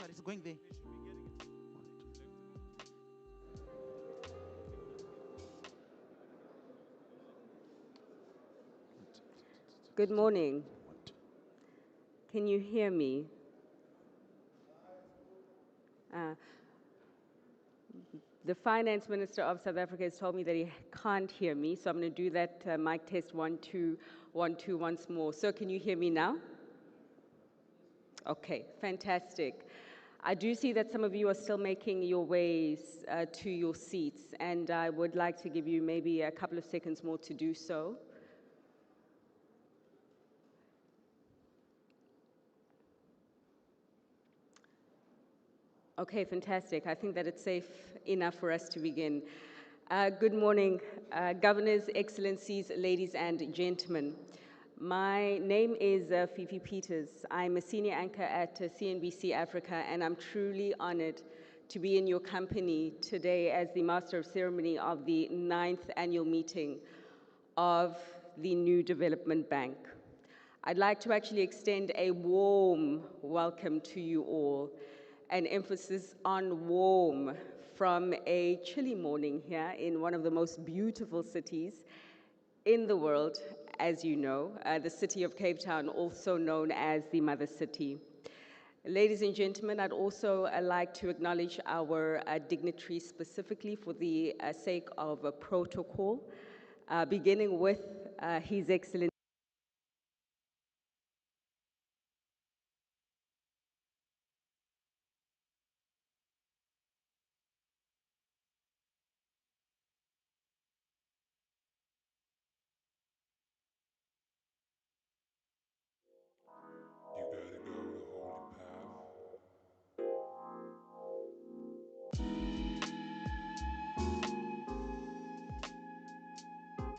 Actually, it's going there. Good morning. Can you hear me? Uh, the Finance Minister of South Africa has told me that he can't hear me, so I'm going to do that mic test 1, 2, 1, 2 once more. So can you hear me now? Okay, fantastic. I do see that some of you are still making your ways to your seats, and I would like to give you maybe a couple of seconds more to do so. Okay, fantastic. I think that it's safe enough for us to begin. Good morning, Governors, Excellencies, ladies and gentlemen. My name is Fifi Peters. I'm a senior anchor at CNBC Africa, and I'm truly honored to be in your company today as the Master of Ceremony of the 9th annual meeting of the New Development Bank. I'd like to actually extend a warm welcome to you all, an emphasis on warm, from a chilly morning here in one of the most beautiful cities in the world, as you know, the city of Cape Town, also known as the Mother City. Ladies and gentlemen, I'd also like to acknowledge our dignitaries specifically for the sake of a protocol, beginning with His Excellency. You gotta go the holy path.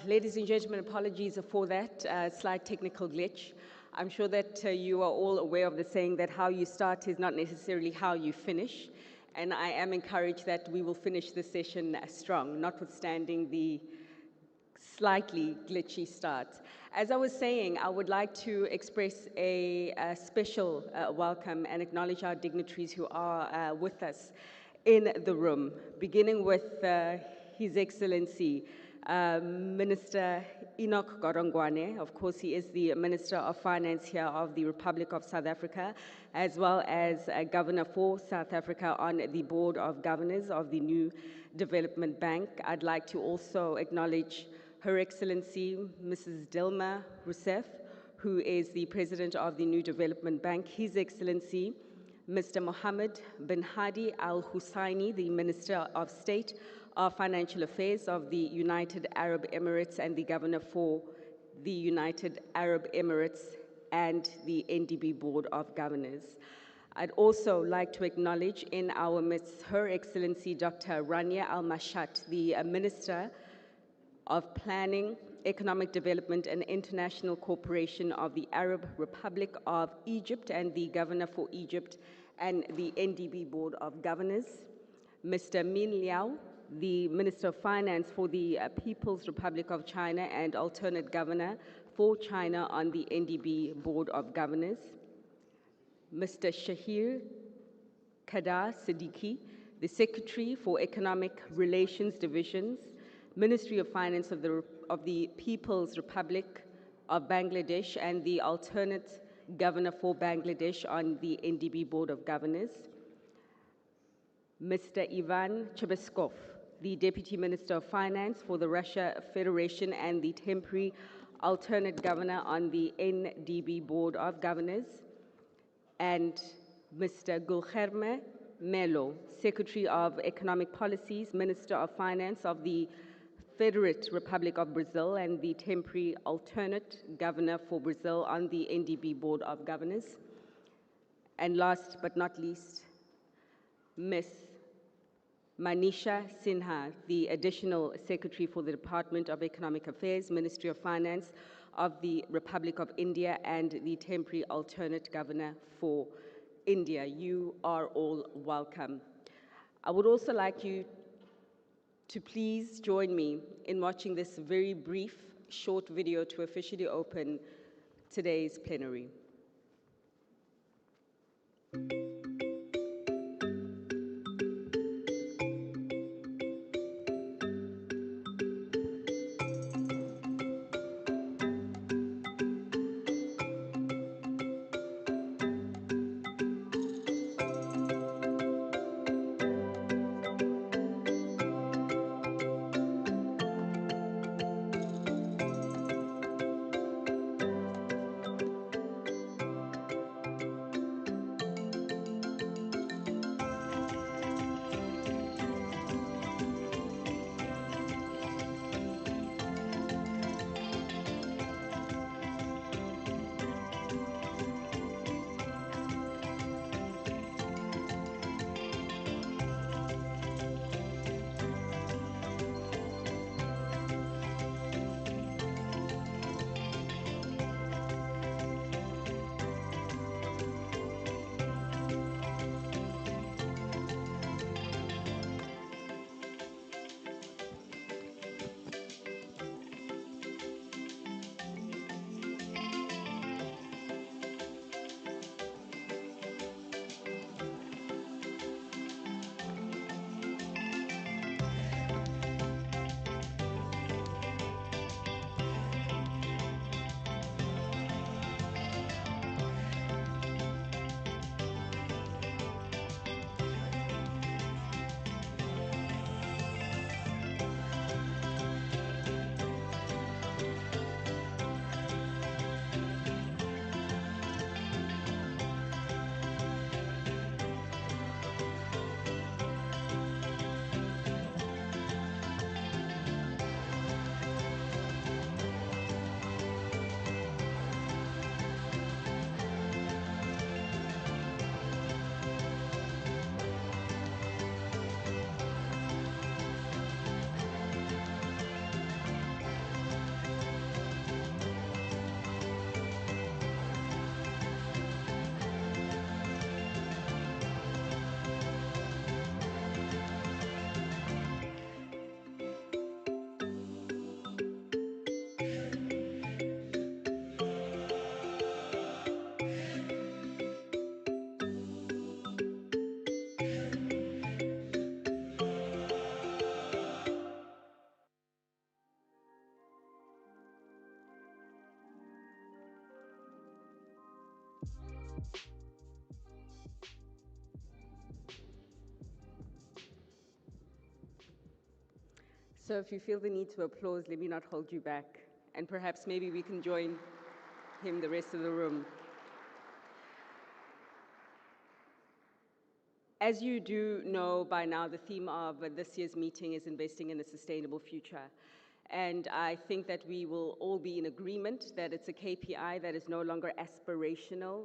Ladies and gentlemen, apologies for that slight technical glitch. I'm sure that you are all aware of the saying that how you start is not necessarily how you finish. And I am encouraged that we will finish this session strong, notwithstanding the slightly glitchy start. As I was saying, I would like to express a special welcome and acknowledge our dignitaries who are with us in the room, beginning with His Excellency Minister Enoch Godongwane. Of course, he is the Minister of Finance here of the Republic of South Africa, as well as Governor for South Africa on the Board of Governors of the New Development Bank. I'd like to also acknowledge Her Excellency Mrs. Dilma Rousseff, who is the President of the New Development Bank, His Excellency Mr. Mohammed bin Hadi Al Husseini, the Minister of State of Financial Affairs of the United Arab Emirates and the Governor for the United Arab Emirates and the NDB Board of Governors. I'd also like to acknowledge in our midst Her Excellency Dr. Rania Al Mashat, the Minister of Planning, Economic Development and International Cooperation of the Arab Republic of Egypt and the Governor for Egypt and the NDB Board of Governors. Mr. Min Liao, the Minister of Finance for the People's Republic of China and alternate Governor for China on the NDB Board of Governors, Mr. Shahir Kadar Siddiqui, the Secretary for Economic Relations Divisions, Ministry of Finance of the People's Republic of Bangladesh, and the alternate Governor for Bangladesh on the NDB Board of Governors, Mr. Ivan Chebeskov, the Deputy Minister of Finance for the Russia Federation and the temporary alternate Governor on the NDB Board of Governors, and Mr. Guilherme Melo, Secretary of Economic Policies, Minister of Finance of the Federate Republic of Brazil and the temporary alternate Governor for Brazil on the NDB Board of Governors. And last but not least, Ms. Manisha Sinha, the Additional Secretary for the Department of Economic Affairs, Ministry of Finance of the Republic of India and the temporary alternate Governor for India. You are all welcome. I would also like you to please join me in watching this very brief, short video to officially open today's plenary. So if you feel the need to applause, let me not hold you back. And perhaps maybe we can join him, the rest of the room. As you do know by now, the theme of this year's meeting is investing in a sustainable future. And I think that we will all be in agreement that it's a KPI that is no longer aspirational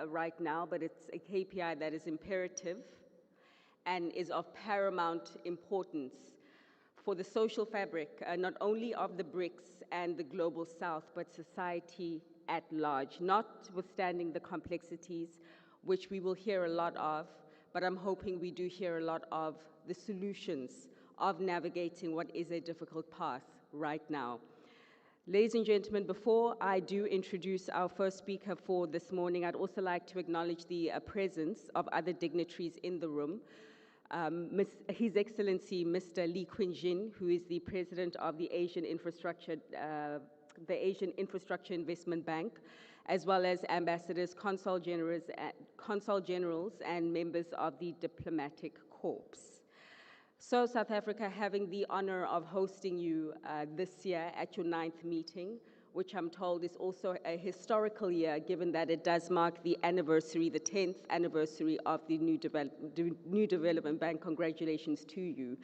right now, but it's a KPI that is imperative and is of paramount importance for the social fabric, not only of the BRICS and the Global South, but society at large, notwithstanding the complexities, which we will hear a lot of, but I'm hoping we do hear a lot of the solutions of navigating what is a difficult path right now. Ladies and gentlemen, before I do introduce our first speaker for this morning, I'd also like to acknowledge the presence of other dignitaries in the room. His Excellency Mr. Lee Quinjin, who is the President of the Asian Infrastructure Investment Bank, as well as ambassadors, consul generals, and members of the diplomatic corps. So South Africa having the honor of hosting you this year at your 9th meeting, which I'm told is also a historical year given that it does mark the anniversary, the 10th anniversary of the New Development Bank. Congratulations to you.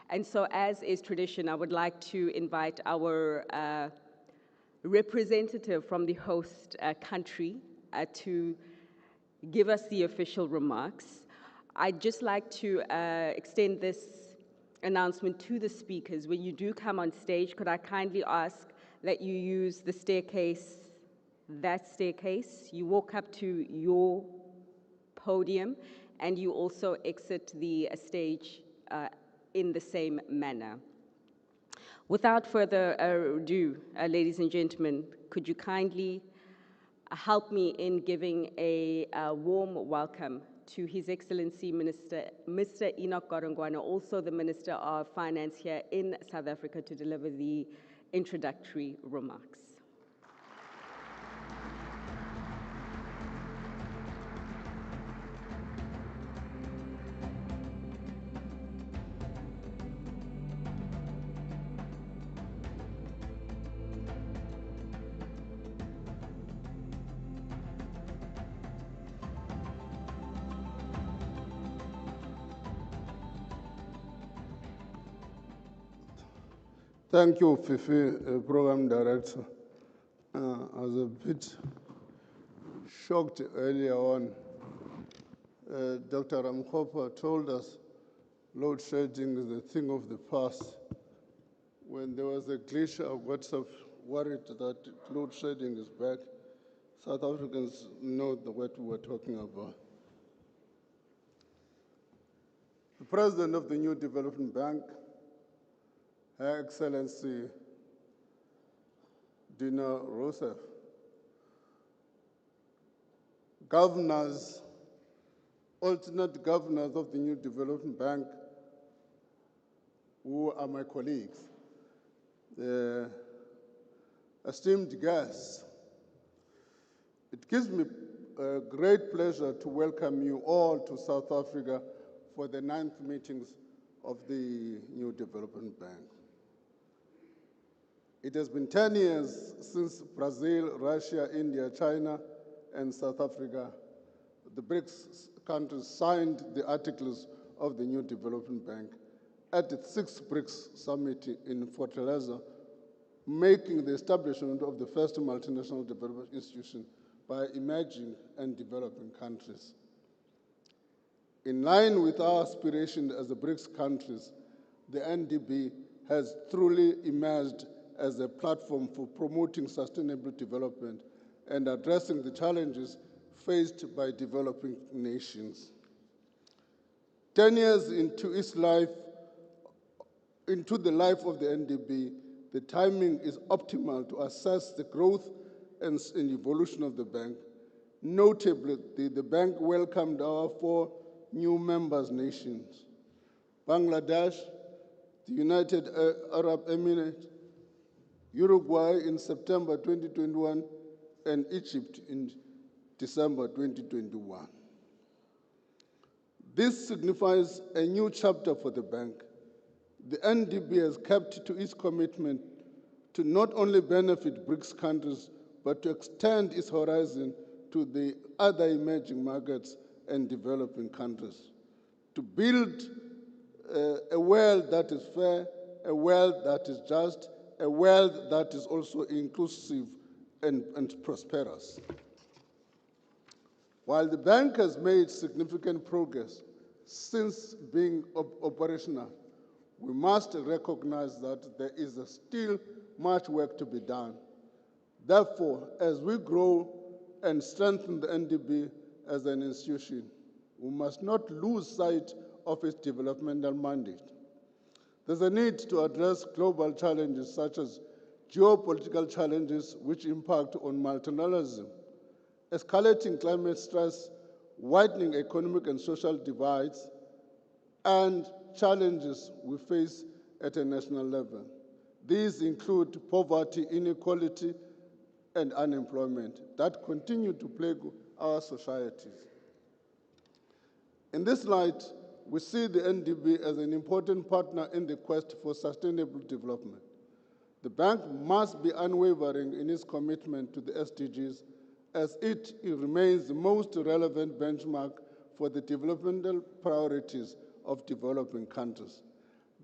And so as is tradition, I would like to invite our representative from the host country to give us the official remarks. I'd just like to extend this announcement to the speakers. When you do come on stage, could I kindly ask that you use the staircase, that staircase. You walk up to your podium and you also exit the stage in the same manner. Without further ado, ladies and gentlemen, could you kindly help me in giving a warm welcome to His Excellency Mr. Enoch Godongwana, also the Minister of Finance here in South Africa, to deliver the introductory remarks. Thank you, Fifi, Program Director. I was a bit shocked earlier on. Dr. Ramkopa told us load shedding is a thing of the past. When there was a glitch, I got so worried that load shedding is back. South Africans know what we were talking about. The President of the New Development Bank, Her Excellency Dina Rousseff, governors, alternate governors of the New Development Bank, who are my colleagues, esteemed guests, it gives me great pleasure to welcome you all to South Africa for the 9th meetings of the New Development Bank. It has been 10 years since Brazil, Russia, India, China, and South Africa, the BRICS countries, signed the articles of the New Development Bank at the 6th BRICS Summit in Fortaleza, making the establishment of the first multinational development institution by emerging and developing countries. In line with our aspiration as the BRICS countries, the NDB has truly emerged as a platform for promoting sustainable development and addressing the challenges faced by developing nations. 10 years into the life of the NDB, the timing is optimal to assess the growth and evolution of the bank. Notably, the bank welcomed our 4 new members nations: Bangladesh, the United Arab Emirates, Uruguay in September 2021, and Egypt in December 2021. This signifies a new chapter for the bank. The NDB has kept to its commitment to not only benefit BRICS countries, but to extend its horizon to the other emerging markets and developing countries, to build a world that is fair, a world that is just, a world that is also inclusive and prosperous. While the bank has made significant progress since being operational, we must recognize that there is still much work to be done. Therefore, as we grow and strengthen the NDB as an institution, we must not lose sight of its developmental mandate. There's a need to address global challenges such as geopolitical challenges which impact on multilateralism, escalating climate stress, widening economic and social divides, and challenges we face at a national level. These include poverty, inequality, and unemployment that continue to plague our societies. In this light, we see the NDB as an important partner in the quest for sustainable development. The bank must be unwavering in its commitment to the SDGs as it remains the most relevant benchmark for the developmental priorities of developing countries.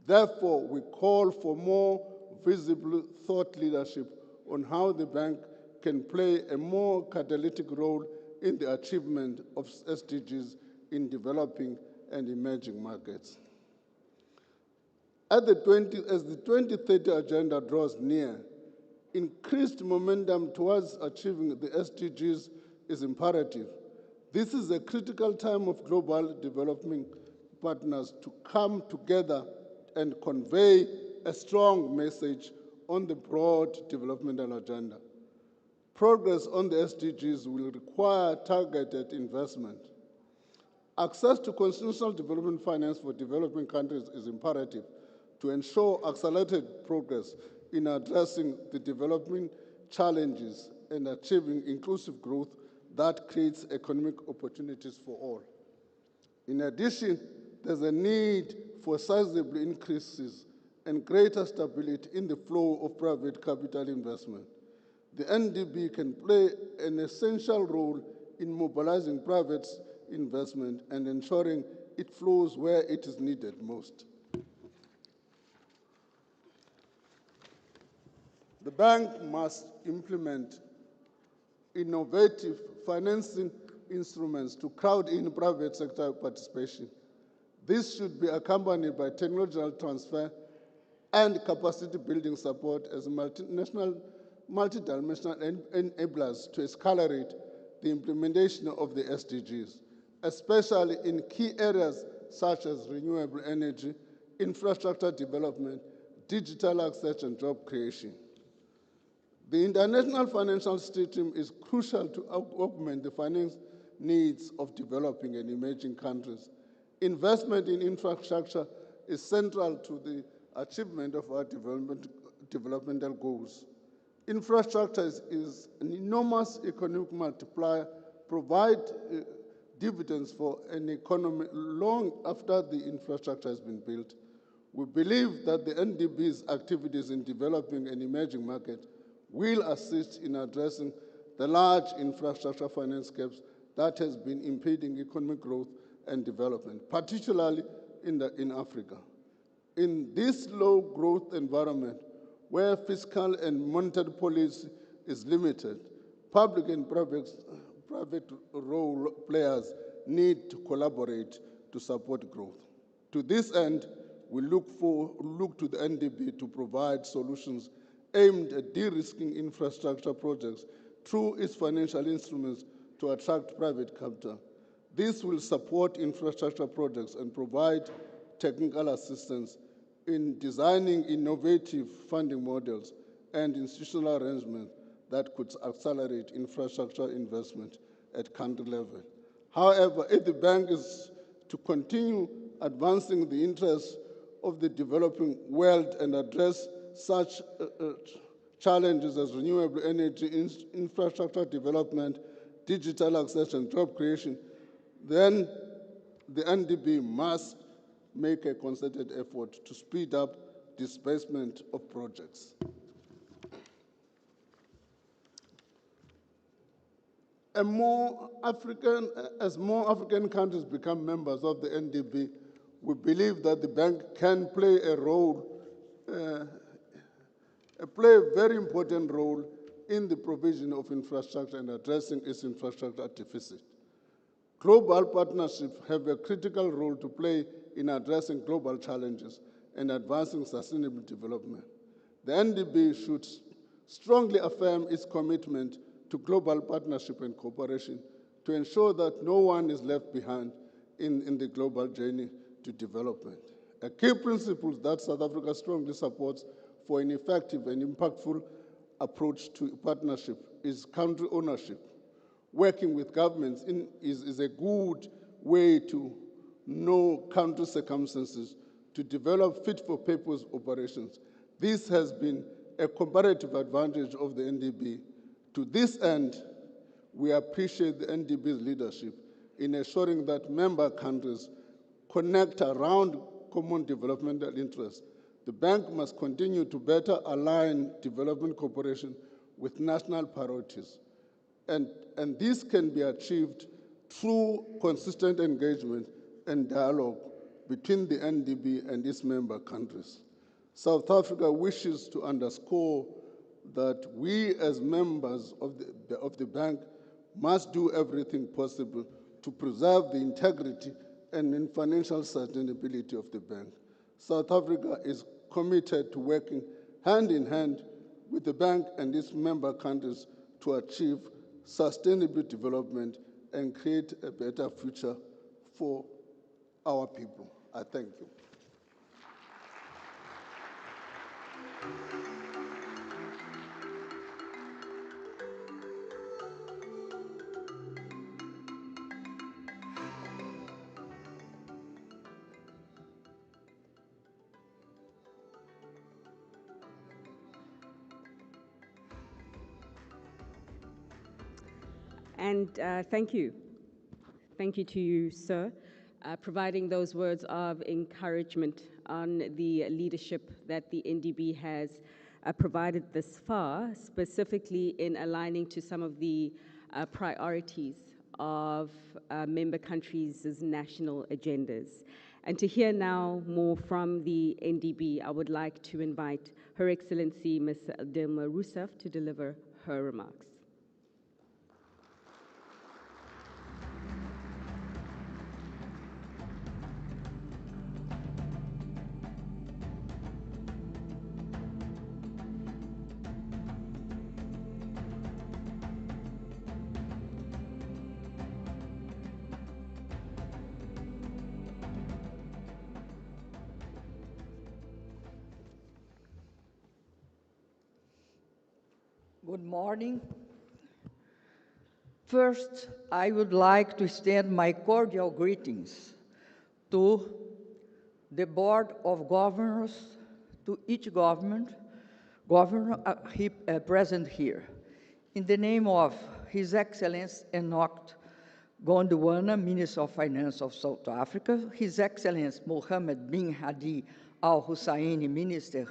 Therefore, we call for more visible thought leadership on how the bank can play a more catalytic role in the achievement of SDGs in developing and emerging markets. As the 2030 agenda draws near, increased momentum towards achieving the SDGs is imperative. This is a critical time of global development partners to come together and convey a strong message on the broad developmental agenda. Progress on the SDGs will require targeted investment. Access to constitutional development finance for developing countries is imperative to ensure accelerated progress in addressing the development challenges and achieving inclusive growth that creates economic opportunities for all. In addition, there's a need for sizable increases and greater stability in the flow of private capital investment. The NDB can play an essential role in mobilizing private investment and ensuring it flows where it is needed most. The bank must implement innovative financing instruments to crowd in private sector participation. This should be accompanied by technological transfer and capacity building support as multidimensional enablers to accelerate the implementation of the SDGs, especially in key areas such as renewable energy, infrastructure development, digital access, and job creation. The international financial system is crucial to augment the finance needs of developing and emerging countries. Investment in infrastructure is central to the achievement of our developmental goals. Infrastructure is an enormous economic multiplier, provide dividends for an economy long after the infrastructure has been built. We believe that the NDB's activities in developing an emerging market will assist in addressing the large infrastructure finance gaps that has been impeding economic growth and development, particularly in Africa. In this low growth environment, where fiscal and monetary policy is limited, public and private role players need to collaborate to support growth. To this end, we look to the NDB to provide solutions aimed at de-risking infrastructure projects through its financial instruments to attract private capital. This will support infrastructure projects and provide technical assistance in designing innovative funding models and institutional arrangements that could accelerate infrastructure investment at country level. However, if the bank is to continue advancing the interests of the developing world and address such challenges as renewable energy, infrastructure development, digital access, and job creation, then the NDB must make a concerted effort to speed up disbursement of projects. As more African countries become members of the NDB, we believe that the bank can play a very important role in the provision of infrastructure and addressing its infrastructure deficit. Global partnerships have a critical role to play in addressing global challenges and advancing sustainable development. The NDB should strongly affirm its commitment to global partnership and cooperation to ensure that no one is left behind in the global journey to development. A key principle that South Africa strongly supports for an effective and impactful approach to partnership is country ownership. Working with governments is a good way to know country circumstances to develop fit-for-purpose operations. This has been a comparative advantage of the NDB. To this end, we appreciate the NDB's leadership in ensuring that member countries connect around common developmental interests. The bank must continue to better align development cooperation with national priorities. And this can be achieved through consistent engagement and dialogue between the NDB and its member countries. South Africa wishes to underscore that we as members of the bank must do everything possible to preserve the integrity and financial sustainability of the bank. South Africa is committed to working hand in hand with the bank and its member countries to achieve sustainable development and create a better future for our people. I thank you. And thank you. Thank you to you, sir, providing those words of encouragement on the leadership that the NDB has provided this far, specifically in aligning to some of the priorities of member countries' national agendas. And to hear now more from the NDB, I would like to invite Her Excellency Ms. Dilma Rousseff to deliver her remarks. Good morning. First, I would like to extend my cordial greetings to the Board of Governors, to each governor present here. In the name of His Excellency Enoch Gondwana, Minister of Finance of South Africa, His Excellency Mohammed bin Hadi Al Husseini, Minister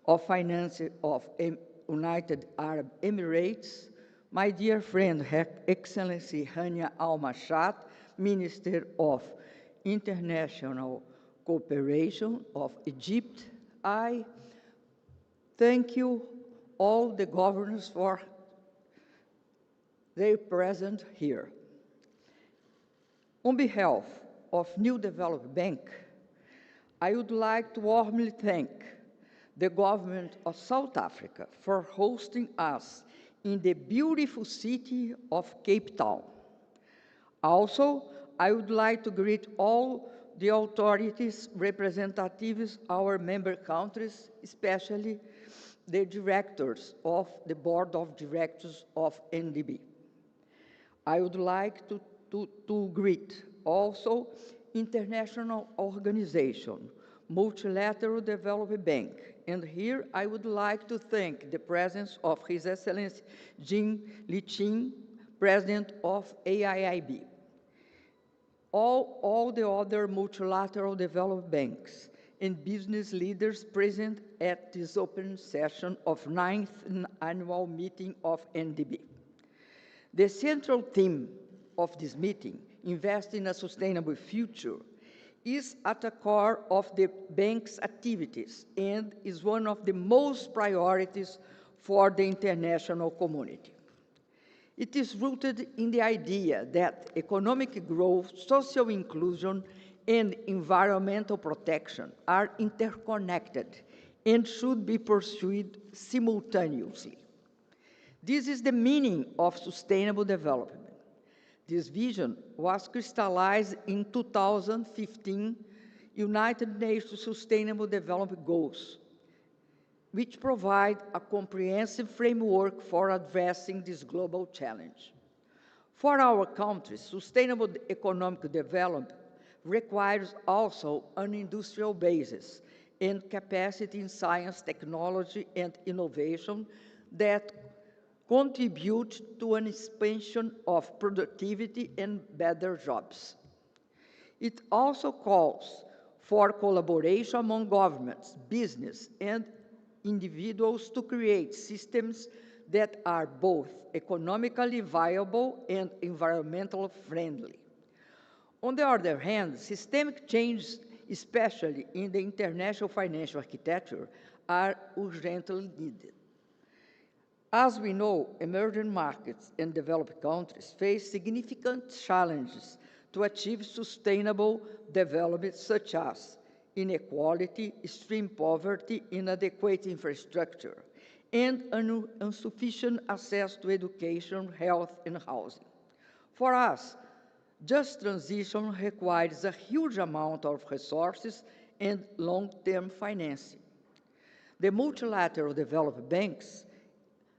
of Finance of United Arab Emirates, my dear friend, Her Excellency Hania Al Mashat, Minister of International Cooperation of Egypt, I thank you all the governors for their presence here. On behalf of New Development Bank, I would like to warmly thank the government of South Africa for hosting us in the beautiful city of Cape Town. Also, I would like to greet all the authorities, representatives, our member countries, especially the directors of the Board of Directors of NDB. I would like to greet also international organization, Multilateral Development Bank, and here I would like to thank the presence of His Excellency Jim Liqin, President of AIIB. All the other multilateral development banks and business leaders present at this open session of 9th annual meeting of NDB. The central theme of this meeting, Invest in a Sustainable Future, is at the core of the bank's activities and is one of the most priorities for the international community. It is rooted in the idea that economic growth, social inclusion, and environmental protection are interconnected and should be pursued simultaneously. This is the meaning of sustainable development. This vision was crystallized in 2015 United Nations Sustainable Development Goals, which provide a comprehensive framework for addressing this global challenge. For our countries, sustainable economic development requires also an industrial basis and capacity in science, technology, and innovation that contribute to an expansion of productivity and better jobs. It also calls for collaboration among governments, business, and individuals to create systems that are both economically viable and environmentally friendly. On the other hand, systemic changes, especially in the international financial architecture, are urgently needed. As we know, emerging markets and developed countries face significant challenges to achieve sustainable development, such as inequality, extreme poverty, inadequate infrastructure, and insufficient access to education, health, and housing. For us, just transition requires a huge amount of resources and long-term financing. The multilateral development banks,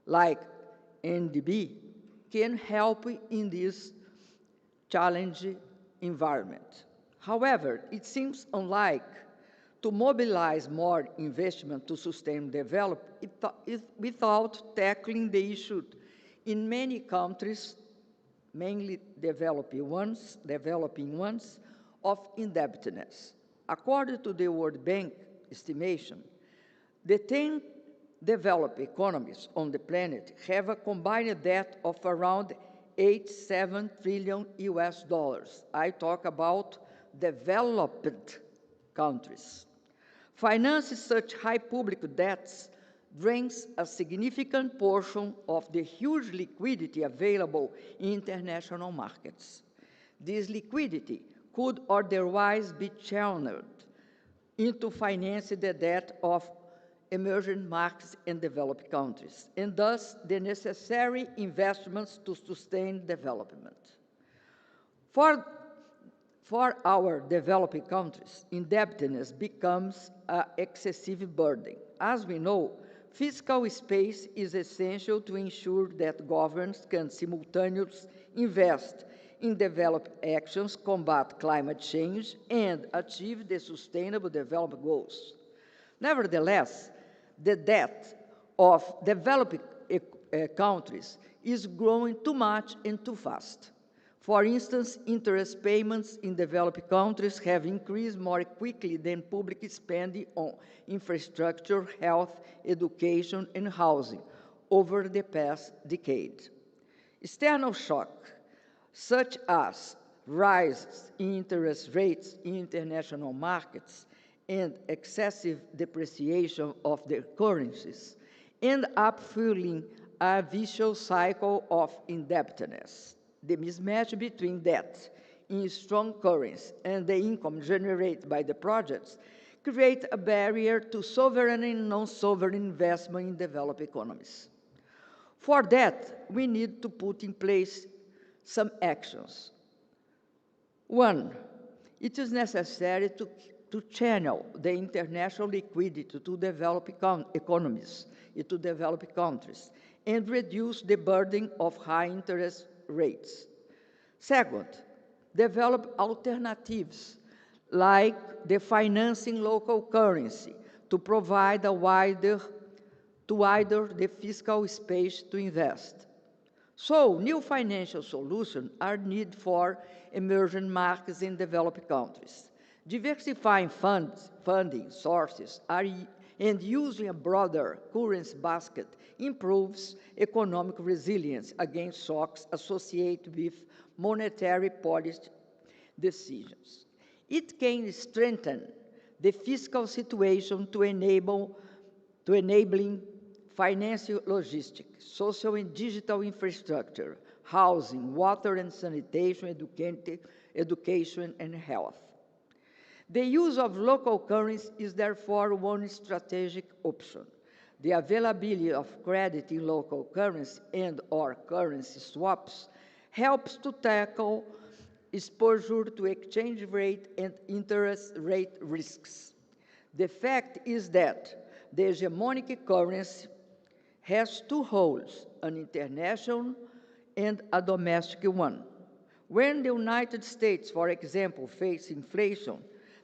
like NDB, can help in this challenging environment. However, it seems unlikely to mobilize more investment to sustain development without tackling the issue in many countries, mainly developing ones, of indebtedness. According to the World Bank estimation, the 10 developed economies on the planet have a combined debt of around 87 trillion US dollars. I talk about developed countries. Financing such high public debts drains a significant portion of the huge liquidity available in international markets. This liquidity could otherwise be channeled into financing the debt of emerging markets and developed countries, and thus the necessary investments to sustain development. For our developing countries, indebtedness becomes an excessive burden. As we know, fiscal space is essential to ensure that governments can simultaneously invest in development actions, combat climate change, and achieve the Sustainable Development Goals. Nevertheless, the debt of developing countries is growing too much and too fast. For instance, interest payments in developed countries have increased more quickly than public spending on infrastructure, health, education, and housing over the past decade. External shock, such as rises in interest rates in international markets and excessive depreciation of their currencies, end up fueling a vicious cycle of indebtedness. The mismatch between debt in strong currency and the income generated by the projects create a barrier to sovereign and non-sovereign investment in developed economies. For that, we need to put in place some actions. One, it is necessary to channel the international liquidity to developing economies, to developed countries, and reduce the burden of high interest rates. Second, develop alternatives like the financing local currency to provide a wider the fiscal space to invest. So, new financial solutions are needed for emerging markets in developed countries. Diversifying funding sources and using a broader currency basket improves economic resilience against shocks associated with monetary policy decisions. It can strengthen the fiscal situation to enabling financial logistics, social and digital infrastructure, housing, water and sanitation, education and health. The use of local currency is therefore one strategic option. The availability of credit in local currency and/or currency swaps helps to tackle exposure to exchange rate and interest rate risks. The fact is that the hegemonic currency has two roles, an international and a domestic one. When the United States, for example, face inflation,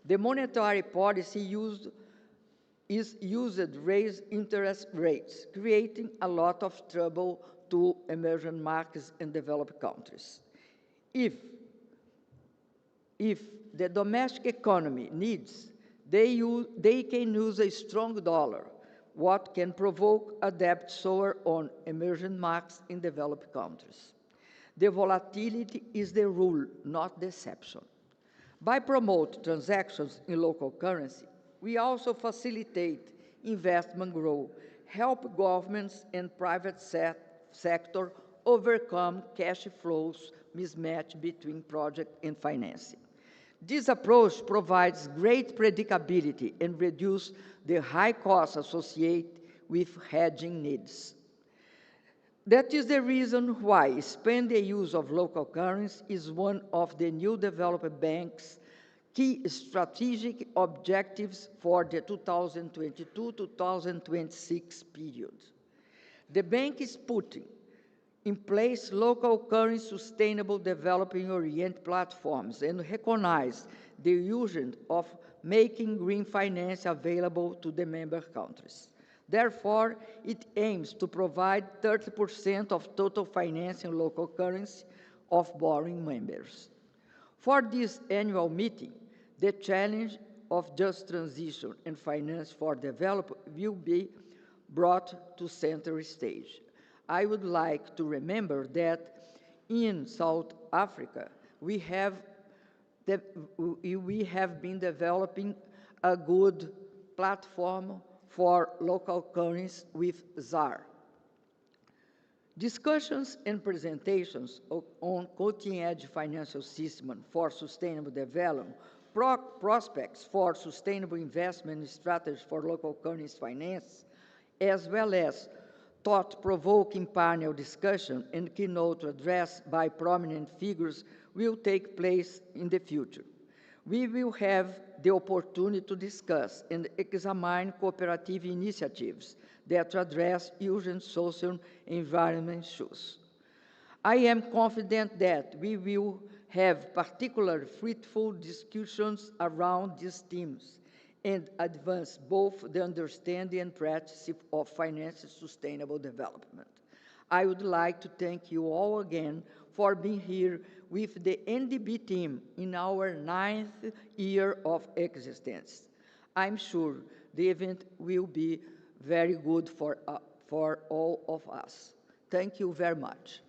the monetary policy is used to raise interest rates, creating a lot of trouble to emerging markets and developed countries. If the domestic economy needs, they can use a strong dollar, what can provoke a debt soar on emerging markets in developed countries. The volatility is the rule, not the exception. By promoting transactions in local currency, we also facilitate investment growth, help governments and private sector overcome cash flows mismatch between project and financing. This approach provides great predictability and reduces the high costs associated with hedging needs. That is the reason why expanding the use of local currency is one of the new development bank's key strategic objectives for the 2022-2026 period. The bank is putting in place local currency sustainable development-oriented platforms and recognize the urgency of making green finance available to the member countries. Therefore, it aims to provide 30% of total financing in local currency of borrowing members. For this annual meeting, the challenge of just transition and finance for development will be brought to center stage. I would like to remember that in South Africa, we have been developing a good platform for local currency with ZAR. Discussions and presentations on cutting-edge financial system for sustainable development, prospects for sustainable investment strategies for local currency finance, as well as thought-provoking panel discussion and keynote address by prominent figures will take place in the future. We will have the opportunity to discuss and examine cooperative initiatives that address urgent social and environment issues. I am confident that we will have particularly fruitful discussions around these themes and advance both the understanding and practice of financial sustainable development. I would like to thank you all again for being here with the NDB team in our 9th year of existence. I'm sure the event will be very good for all of us. Thank you very much.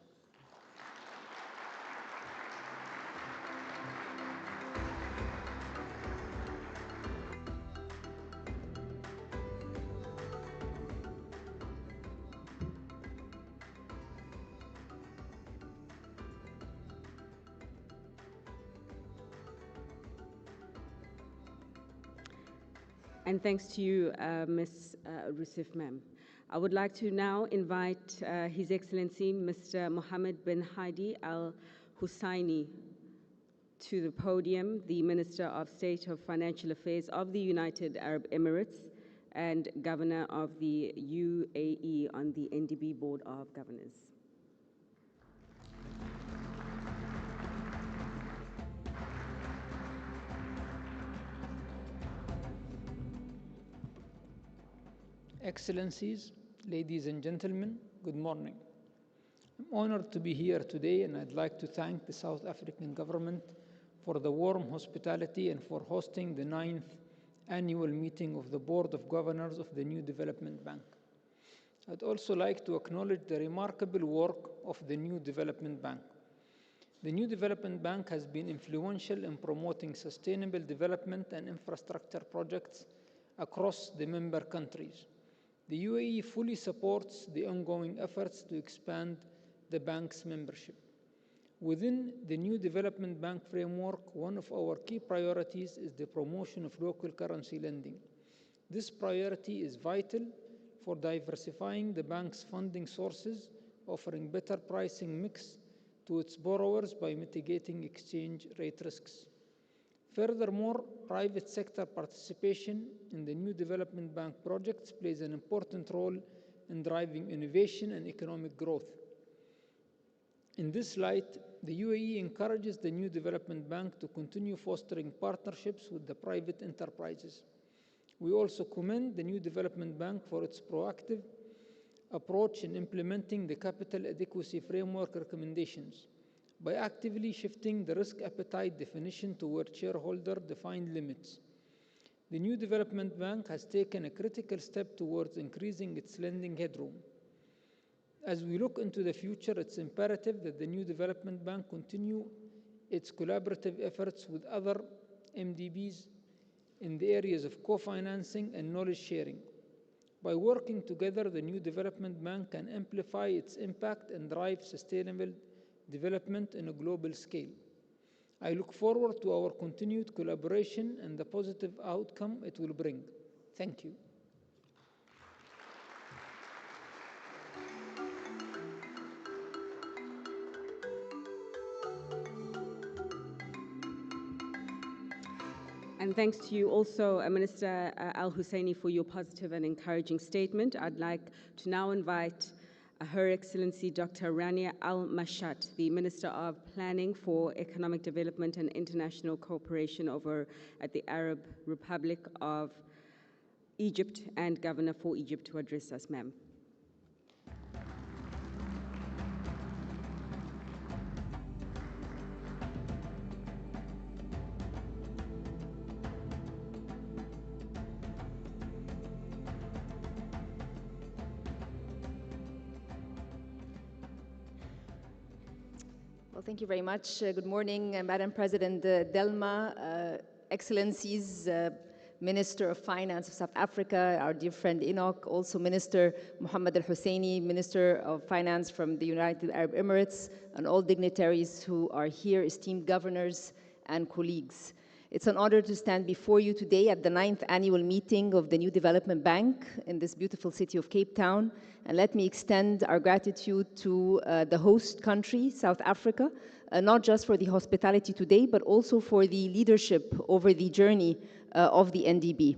And thanks to you, Ms. Rousseff, ma'am. I would like to now invite His Excellency, Mr. Mohammed bin Hadi Al Husseini, to the podium, the Minister of State of Financial Affairs of the United Arab Emirates and Governor of the UAE on the NDB Board of Governors. Excellencies, ladies and gentlemen, good morning. I'm honored to be here today, and I'd like to thank the South African government for the warm hospitality and for hosting the 9th annual meeting of the Board of Governors of the New Development Bank. I'd also like to acknowledge the remarkable work of the New Development Bank. The New Development Bank has been influential in promoting sustainable development and infrastructure projects across the member countries. The UAE fully supports the ongoing efforts to expand the bank's membership. Within the New Development Bank framework, one of our key priorities is the promotion of local currency lending. This priority is vital for diversifying the bank's funding sources, offering better pricing mix to its borrowers by mitigating exchange rate risks. Furthermore, private sector participation in the new development bank projects plays an important role in driving innovation and economic growth. In this light, the UAE encourages the new development bank to continue fostering partnerships with the private enterprises. We also commend the new development bank for its proactive approach in implementing the capital adequacy framework recommendations by actively shifting the risk appetite definition toward shareholder-defined limits. The new development bank has taken a critical step towards increasing its lending headroom. As we look into the future, it's imperative that the new development bank continue its collaborative efforts with other NDBs in the areas of co-financing and knowledge sharing. By working together, the new development bank can amplify its impact and drive sustainable development on a global scale. I look forward to our continued collaboration and the positive outcome it will bring. Thank you. And thanks to you also, Minister Al-Husseini, for your positive and encouraging statement. I'd like to now invite Her Excellency Dr. Rania Al-Mashat, the Minister of Planning for Economic Development and International Cooperation over at the Arab Republic of Egypt and Governor for Egypt, to address us, ma'am. Well, thank you very much. Good morning, Madam President Delma, Excellencies, Minister of Finance of South Africa, our dear friend Enoch, also Minister Mohammed Al-Husseini, Minister of Finance from the United Arab Emirates, and all dignitaries who are here, esteemed governors and colleagues. It's an honor to stand before you today at the 9th annual meeting of the New Development Bank in this beautiful city of Cape Town. And let me extend our gratitude to the host country, South Africa, not just for the hospitality today, but also for the leadership over the journey of the NDB.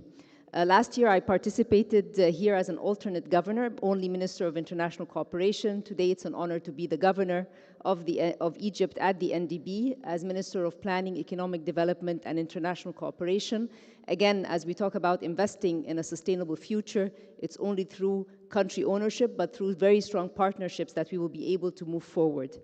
Last year, I participated here as an alternate governor, only Minister of International Cooperation. Today, it's an honor to be the governor of Egypt at the NDB as Minister of Planning, Economic Development, and International Cooperation. Again, as we talk about investing in a sustainable future, it's only through country ownership, but through very strong partnerships that we will be able to move forward.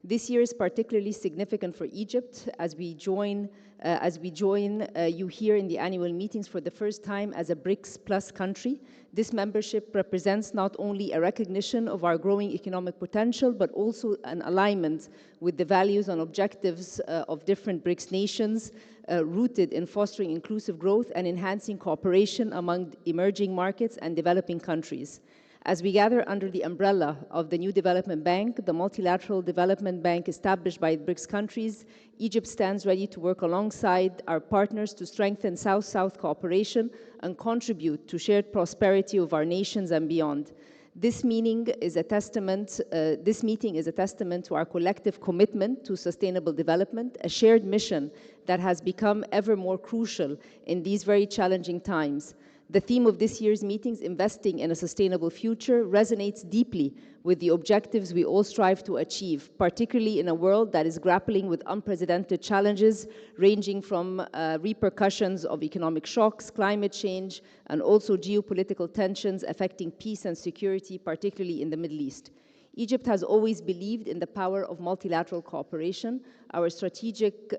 This year is particularly significant for Egypt as we join you here in the annual meetings for the first time as a BRICS Plus country. This membership represents not only a recognition of our growing economic potential, but also an alignment with the values and objectives of different BRICS nations, rooted in fostering inclusive growth and enhancing cooperation among emerging markets and developing countries. As we gather under the umbrella of the New Development Bank, the multilateral development bank established by BRICS countries, Egypt stands ready to work alongside our partners to strengthen South-South cooperation and contribute to shared prosperity of our nations and beyond. This meeting is a testament to our collective commitment to sustainable development, a shared mission that has become ever more crucial in these very challenging times. The theme of this year's meetings, Investing in a Sustainable Future, resonates deeply with the objectives we all strive to achieve, particularly in a world that is grappling with unprecedented challenges, ranging from repercussions of economic shocks, climate change, and also geopolitical tensions affecting peace and security, particularly in the Middle East. Egypt has always believed in the power of multilateral cooperation. Our strategic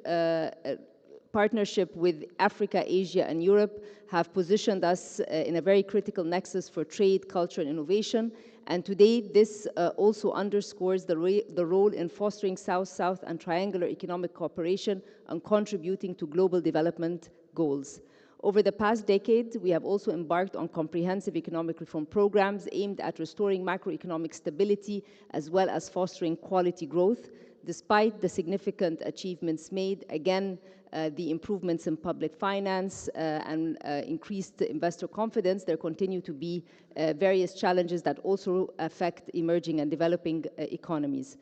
partnership with Africa, Asia, and Europe have positioned us in a very critical nexus for trade, culture, and innovation. And today, this also underscores the role in fostering South-South and triangular economic cooperation and contributing to global development goals. Over the past decade, we have also embarked on comprehensive economic reform programs aimed at restoring macroeconomic stability as well as fostering quality growth. Despite the significant achievements made, again, the improvements in public finance and increased investor confidence, there continue to be various challenges that also affect emerging and developing economies.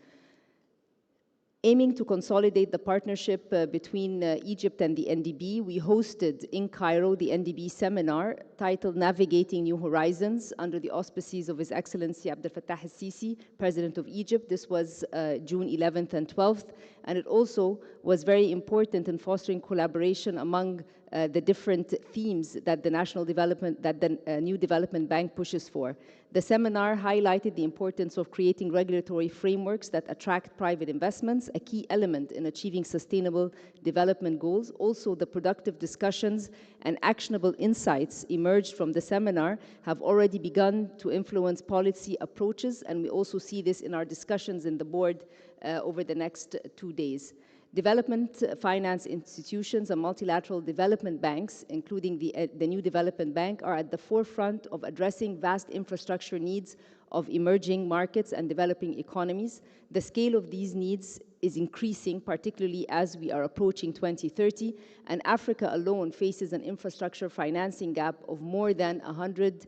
Aiming to consolidate the partnership between Egypt and the NDB, we hosted in Cairo the NDB seminar titled Navigating New Horizons under the auspices of His Excellency Abdel Fattah al-Sisi, President of Egypt. This was June 11th and 12th, and it also was very important in fostering collaboration among the different themes that the New Development Bank pushes for. The seminar highlighted the importance of creating regulatory frameworks that attract private investments, a key element in achieving sustainable development goals. Also, the productive discussions and actionable insights emerged from the seminar have already begun to influence policy approaches, and we also see this in our discussions in the board over the next 2 days. Development finance institutions and multilateral development banks, including the New Development Bank, are at the forefront of addressing vast infrastructure needs of emerging markets and developing economies. The scale of these needs is increasing, particularly as we are approaching 2030, and Africa alone faces an infrastructure financing gap of more than $100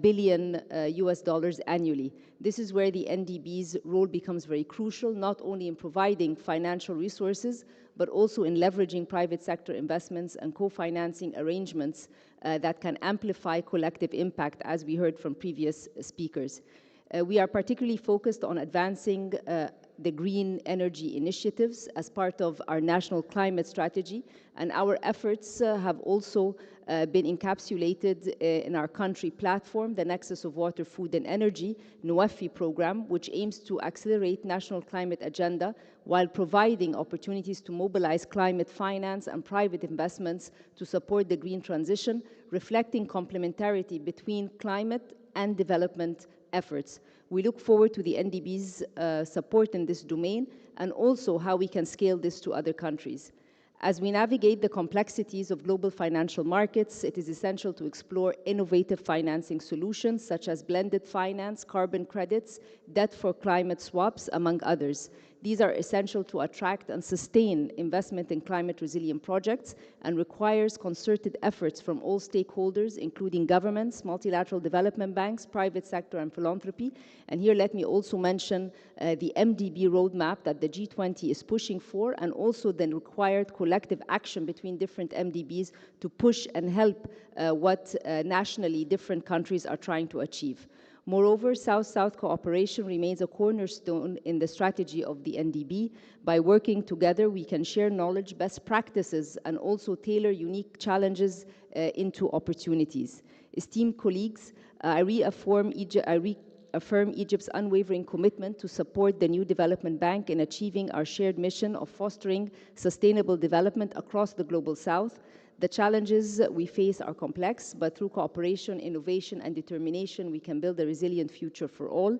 billion US dollars annually. This is where the NDB's role becomes very crucial, not only in providing financial resources, but also in leveraging private sector investments and co-financing arrangements that can amplify collective impact, as we heard from previous speakers. We are particularly focused on advancing the green energy initiatives as part of our national climate strategy, and our efforts have also been encapsulated in our country platform, the Nexus of Water, Food and Energy, NUEFI program, which aims to accelerate national climate agenda while providing opportunities to mobilize climate finance and private investments to support the green transition, reflecting complementarity between climate and development efforts. We look forward to the NDB's support in this domain and also how we can scale this to other countries. As we navigate the complexities of global financial markets, it is essential to explore innovative financing solutions such as blended finance, carbon credits, debt for climate swaps, among others. These are essential to attract and sustain investment in climate resilient projects and requires concerted efforts from all stakeholders, including governments, multilateral development banks, private sector, and philanthropy. And here let me also mention the MDB roadmap that the G20 is pushing for, and also the required collective action between different MDBs to push and help what nationally different countries are trying to achieve. Moreover, South-South cooperation remains a cornerstone in the strategy of the NDB. By working together, we can share knowledge, best practices, and also tailor unique challenges into opportunities. Esteemed colleagues, I reaffirm Egypt's unwavering commitment to support the New Development Bank in achieving our shared mission of fostering sustainable development across the Global South. The challenges we face are complex, but through cooperation, innovation, and determination, we can build a resilient future for all.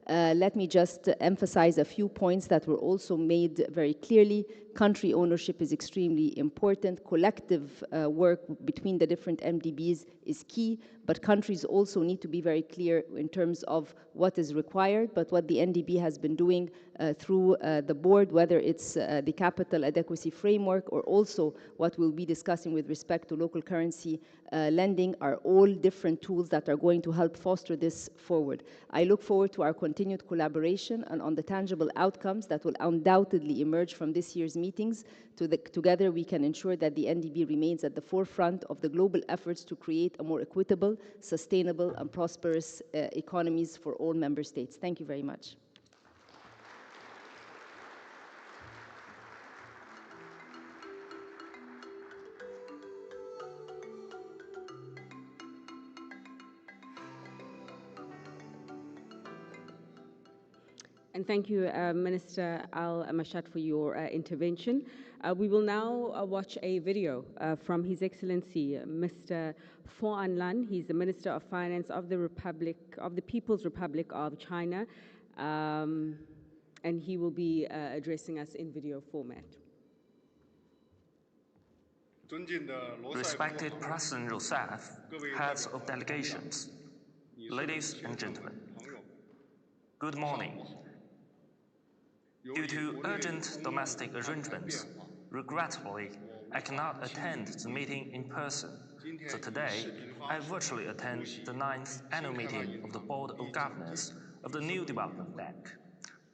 Let me just emphasize a few points that were also made very clearly. Country ownership is extremely important. Collective work between the different MDBs is key, but countries also need to be very clear in terms of what is required, but what the NDB has been doing through the board, whether it's the capital adequacy framework or also what we'll be discussing with respect to local currency lending, are all different tools that are going to help foster this forward. I look forward to our continued collaboration and on the tangible outcomes that will undoubtedly emerge from this year's meetings. Together we can ensure that the NDB remains at the forefront of the global efforts to create a more equitable, sustainable, and prosperous economies for all member states. Thank you very much. And thank you, Minister Al-Mashad, for your intervention. We will now watch a video from His Excellency, Mr. An Lan. He's the Minister of Finance of the People's Republic of China, and he will be addressing us in video format. Respected President Rousseff, heads of delegations, ladies and gentlemen, good morning. Due to urgent domestic arrangements, regretfully, I cannot attend the meeting in person, so today I virtually attend the 9th annual meeting of the Board of Governors of the New Development Bank.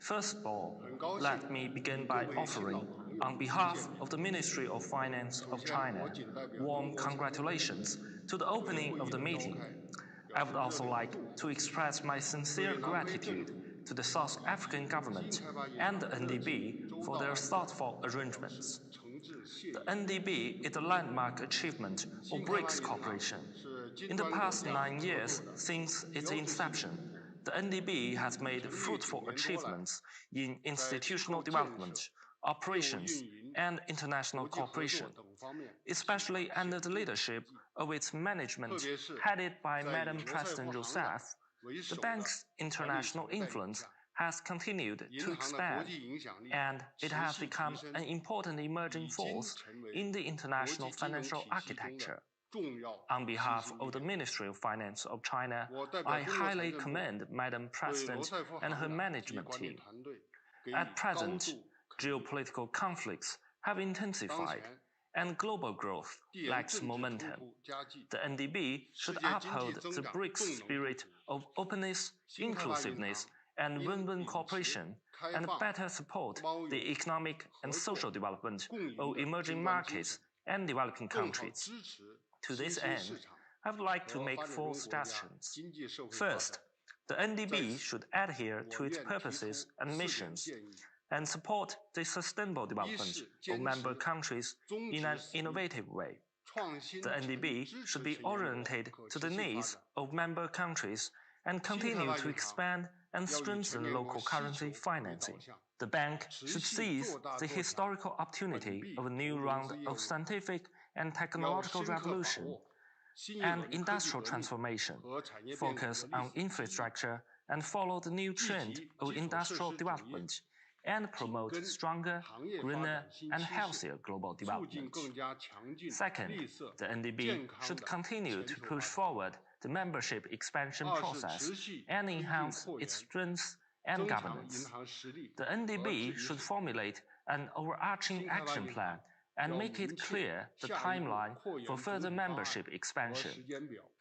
First of all, let me begin by offering, on behalf of the Ministry of Finance of China, warm congratulations to the opening of the meeting. I would also like to express my sincere gratitude to the South African government and the NDB for their thoughtful arrangements. The NDB is a landmark achievement of BRICS cooperation. In the past 9 years since its inception, the NDB has made fruitful achievements in institutional development, operations, and international cooperation, especially under the leadership of its management headed by Madam President Rousseff. The bank's international influence has continued to expand, and it has become an important emerging force in the international financial architecture. On behalf of the Ministry of Finance of China, I highly commend Madam President and her management team. At present, geopolitical conflicts have intensified, and global growth lacks momentum. The NDB should uphold the BRICS spirit of openness, inclusiveness, and win-win cooperation, and better support the economic and social development of emerging markets and developing countries. To this end, I would like to make 4 suggestions. First, the NDB should adhere to its purposes and missions and support the sustainable development of member countries in an innovative way. The NDB should be oriented to the needs of member countries and continue to expand and strengthen local currency financing. The bank should seize the historical opportunity of a new round of scientific and technological revolution and industrial transformation, focus on infrastructure and follow the new trend of industrial development, and promote stronger, greener, and healthier global development. Second, the NDB should continue to push forward the membership expansion process and enhance its strength and governance. The NDB should formulate an overarching action plan and make it clear the timeline for further membership expansion,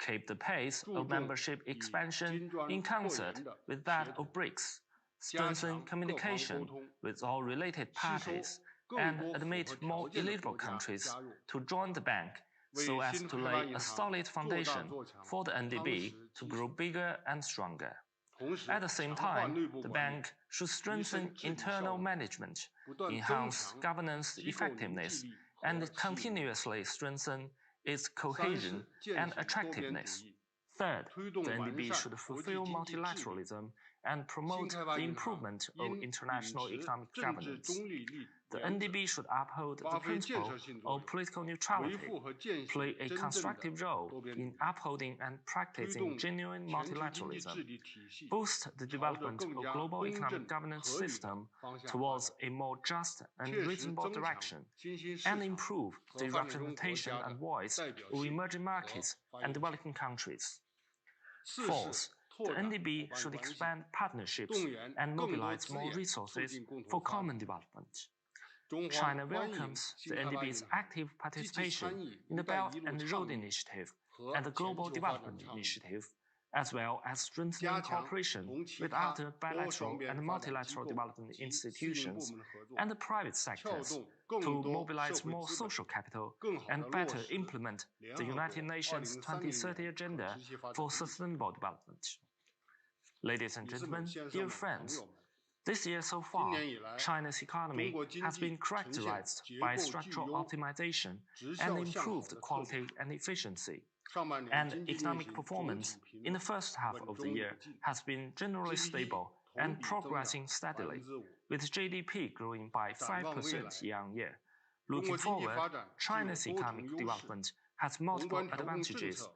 keep the pace of membership expansion in concert with that of BRICS, strengthen communication with all related parties, and admit more eligible countries to join the bank so as to lay a solid foundation for the NDB to grow bigger and stronger. At the same time, the bank should strengthen internal management, enhance governance effectiveness, and continuously strengthen its cohesion and attractiveness. Third, the NDB should fulfill multilateralism and promote the improvement of international economic governance. The NDB should uphold the principle of political neutrality, play a constructive role in upholding and practicing genuine multilateralism, boost the development of global economic governance system towards a more just and reasonable direction, and improve the representation and voice of emerging markets and developing countries. Fourth, the NDB should expand partnerships and mobilize more resources for common development. China welcomes the NDB's active participation in the Belt and Road Initiative and the Global Development Initiative, as well as strengthening cooperation with other bilateral and multilateral development institutions and the private sectors to mobilize more social capital and better implement the United Nations 2030 Agenda for Sustainable Development. Ladies and gentlemen, dear friends, this year so far, China's economy has been characterized by structural optimization and improved quality and efficiency. And economic performance in the first half of the year has been generally stable and progressing steadily, with GDP growing by 5% year-on-year. Looking forward, China's economic development has multiple advantages,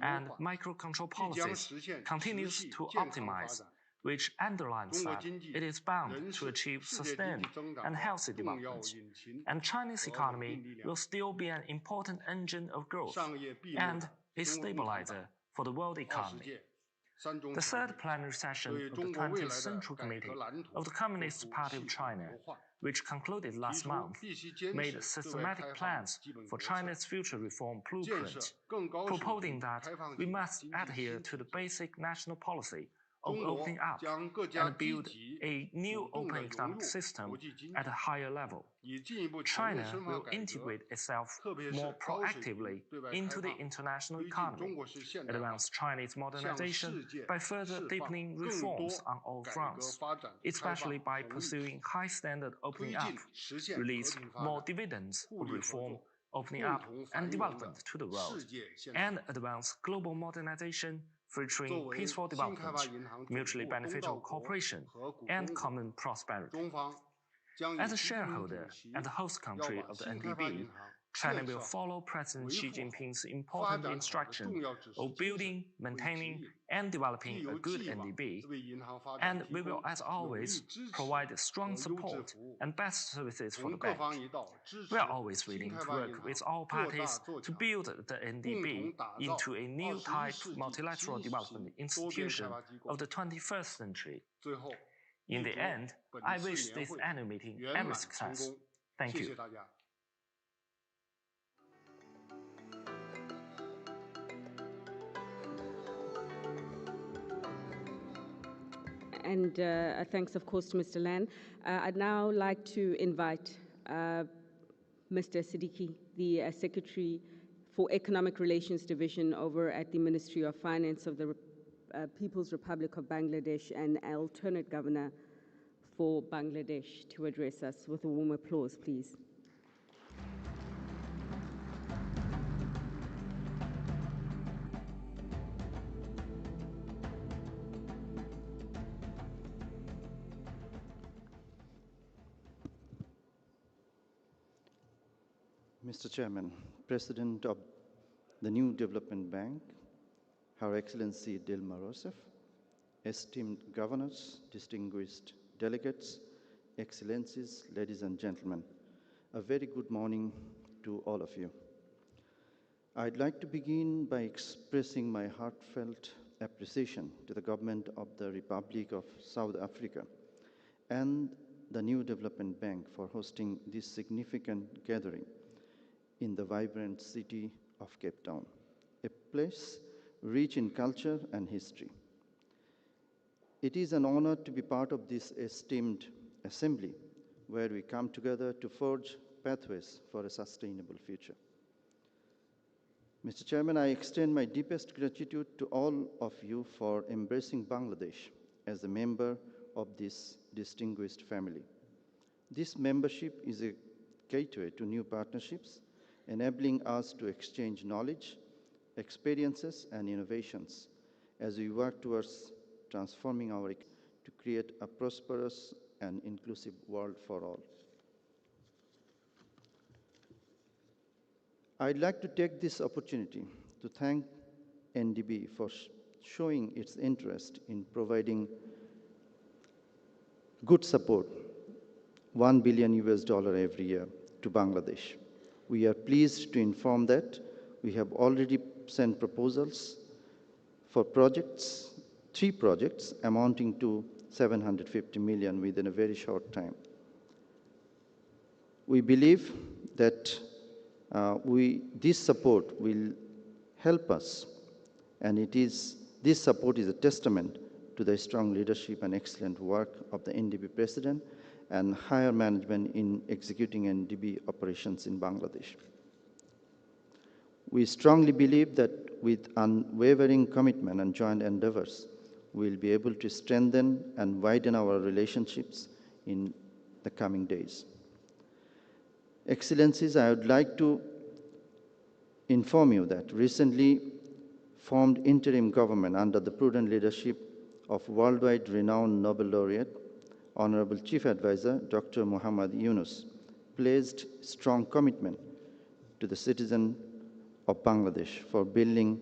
and micro-control policies continues to optimize, which underlines that it is bound to achieve sustained and healthy development. And China's economy will still be an important engine of growth and a stabilizer for the world economy. The third plenary session of the 20th Central Committee of the Communist Party of China, which concluded last month, made systematic plans for China's future reform blueprint, proposing that we must adhere to the basic national policy of opening up and build a new open economic system at a higher level. China will integrate itself more proactively into the international economy, advance Chinese modernization by further deepening reforms on all fronts, especially by pursuing high-standard opening up, release more dividends of reform, opening up and development to the world, and advance global modernization, featuring peaceful development, mutually beneficial cooperation, and common prosperity. As a shareholder and the host country of the NDB, China will follow President Xi Jinping's important instruction of building, maintaining, and developing a good NDB, and we will, as always, provide strong support and best services for the bank. We are always willing to work with all parties to build the NDB into a new type multilateral development institution of the 21st century. In the end, I wish this annual meeting every success. Thank you. And thanks, of course, to Mr. Lan. I'd now like to invite Mr. Siddiqui, the Secretary for Economic Relations Division over at the Ministry of Finance of the People's Republic of Bangladesh and alternate governor for Bangladesh, to address us with a warm applause, please. Mr. Chairman, President of the New Development Bank, Her Excellency Dilma Rousseff, esteemed governors, distinguished delegates, excellencies, ladies and gentlemen, a very good morning to all of you. I'd like to begin by expressing my heartfelt appreciation to the government of the Republic of South Africa and the New Development Bank for hosting this significant gathering in the vibrant city of Cape Town, a place rich in culture and history. It is an honor to be part of this esteemed assembly where we come together to forge pathways for a sustainable future. Mr. Chairman, I extend my deepest gratitude to all of you for embracing Bangladesh as a member of this distinguished family. This membership is a gateway to new partnerships, enabling us to exchange knowledge, experiences, and innovations as we work towards transforming our economy to create a prosperous and inclusive world for all. I'd like to take this opportunity to thank NDB for showing its interest in providing good support, $1 billion every year to Bangladesh. We are pleased to inform that we have already sent proposals for projects, 3 projects amounting to $750 million within a very short time. We believe that this support will help us, and this support is a testament to the strong leadership and excellent work of the NDB President and higher management in executing NDB operations in Bangladesh. We strongly believe that with unwavering commitment and joint endeavors, we'll be able to strengthen and widen our relationships in the coming days. Excellencies, I would like to inform you that recently formed interim government under the prudent leadership of worldwide renowned Nobel laureate, Honorable Chief Advisor Dr. Muhammad Yunus, placed strong commitment to the citizen of Bangladesh for building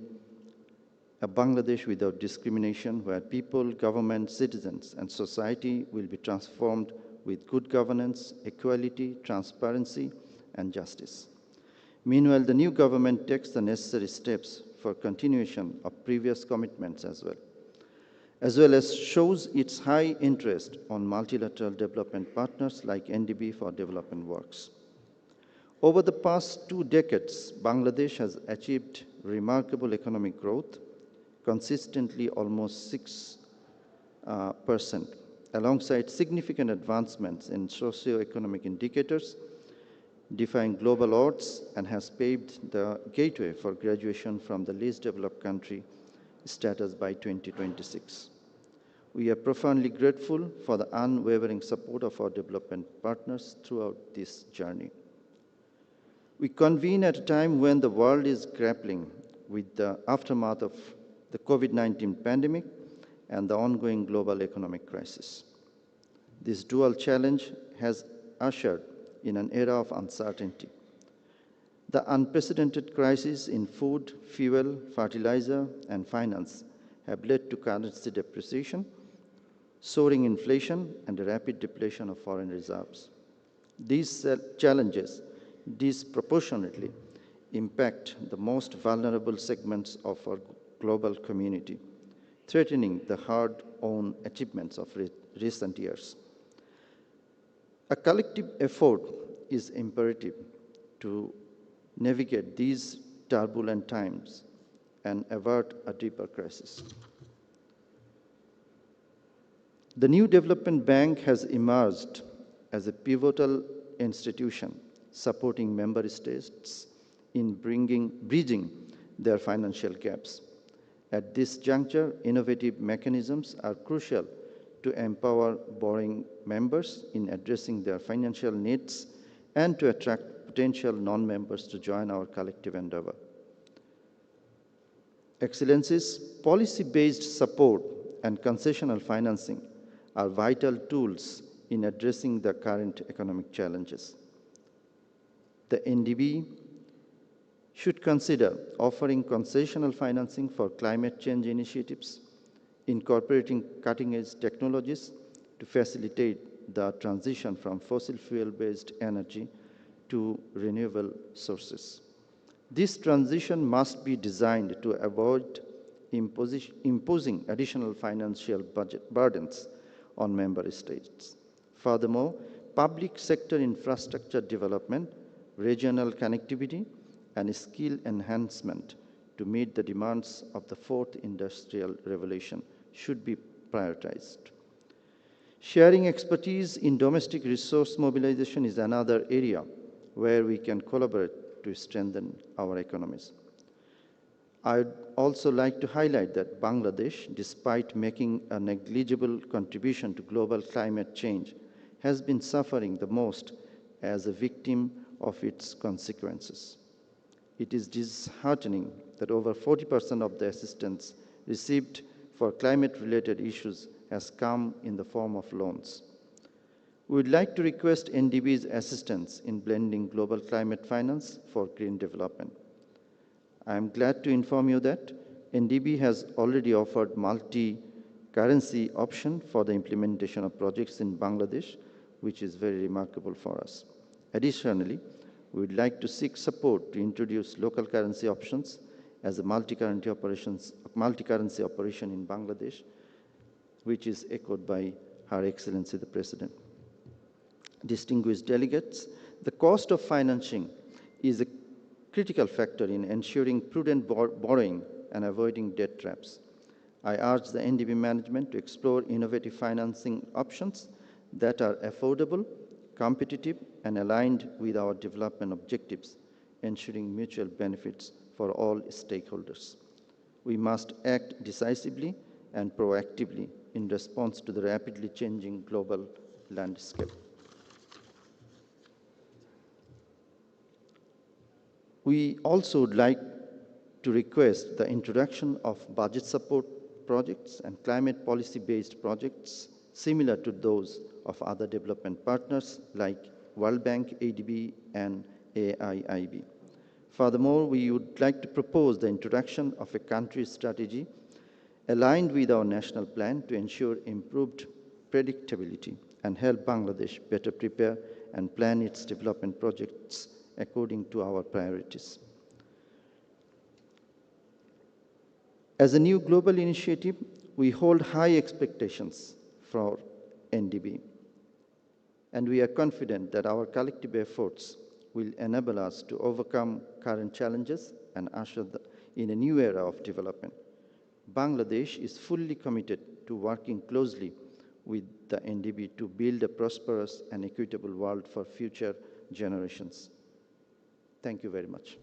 a Bangladesh without discrimination, where people, government, citizens, and society will be transformed with good governance, equality, transparency, and justice. Meanwhile, the new government takes the necessary steps for continuation of previous commitments as well as shows its high interest on multilateral development partners like NDB for development works. Over the past 2 decades, Bangladesh has achieved remarkable economic growth, consistently almost alongside significant advancements in socio-economic indicators, defying global odds, and has paved the gateway for graduation from the least developed country status by 2026. We are profoundly grateful for the unwavering support of our development partners throughout this journey. We convene at a time when the world is grappling with the aftermath of the COVID-19 pandemic and the ongoing global economic crisis. This dual challenge has ushered in an era of uncertainty. The unprecedented crises in food, fuel, fertilizer, and finance have led to currency depreciation, soaring inflation, and a rapid depletion of foreign reserves. These challenges disproportionately impact the most vulnerable segments of our global community, threatening the hard-won achievements of recent years. A collective effort is imperative to navigate these turbulent times and avert a deeper crisis. The new development bank has emerged as a pivotal institution supporting member states in bridging their financial gaps. At this juncture, innovative mechanisms are crucial to empower borrowing members in addressing their financial needs and to attract potential non-members to join our collective endeavor. Excellencies, policy-based support and concessional financing are vital tools in addressing the current economic challenges. The NDB should consider offering concessional financing for climate change initiatives, incorporating cutting-edge technologies to facilitate the transition from fossil fuel-based energy to renewable sources. This transition must be designed to avoid imposing additional financial budget burdens on member states. Furthermore, public sector infrastructure development, regional connectivity, and skill enhancement to meet the demands of the fourth industrial revolution should be prioritized. Sharing expertise in domestic resource mobilization is another area where we can collaborate to strengthen our economies. I'd also like to highlight that Bangladesh, despite making a negligible contribution to global climate change, has been suffering the most as a victim of its consequences. It is disheartening that over 40% of the assistance received for climate-related issues has come in the form of loans. We would like to request NDB's assistance in blending global climate finance for green development. I am glad to inform you that NDB has already offered multi-currency option for the implementation of projects in Bangladesh, which is very remarkable for us. Additionally, we would like to seek support to introduce local currency options as a multi-currency operation in Bangladesh, which is echoed by Her Excellency the President. Distinguished delegates, the cost of financing is a critical factor in ensuring prudent borrowing and avoiding debt traps. I urge the NDB management to explore innovative financing options that are affordable, competitive, and aligned with our development objectives, ensuring mutual benefits for all stakeholders. We must act decisively and proactively in response to the rapidly changing global landscape. We also would like to request the introduction of budget support projects and climate policy-based projects similar to those of other development partners like World Bank, ADB, and AIIB. Furthermore, we would like to propose the introduction of a country strategy aligned with our national plan to ensure improved predictability and help Bangladesh better prepare and plan its development projects according to our priorities. As a new global initiative, we hold high expectations for NDB, and we are confident that our collective efforts will enable us to overcome current challenges and usher in a new era of development. Bangladesh is fully committed to to working closely with the NDB to build a prosperous and equitable world for future generations. Thank you very much.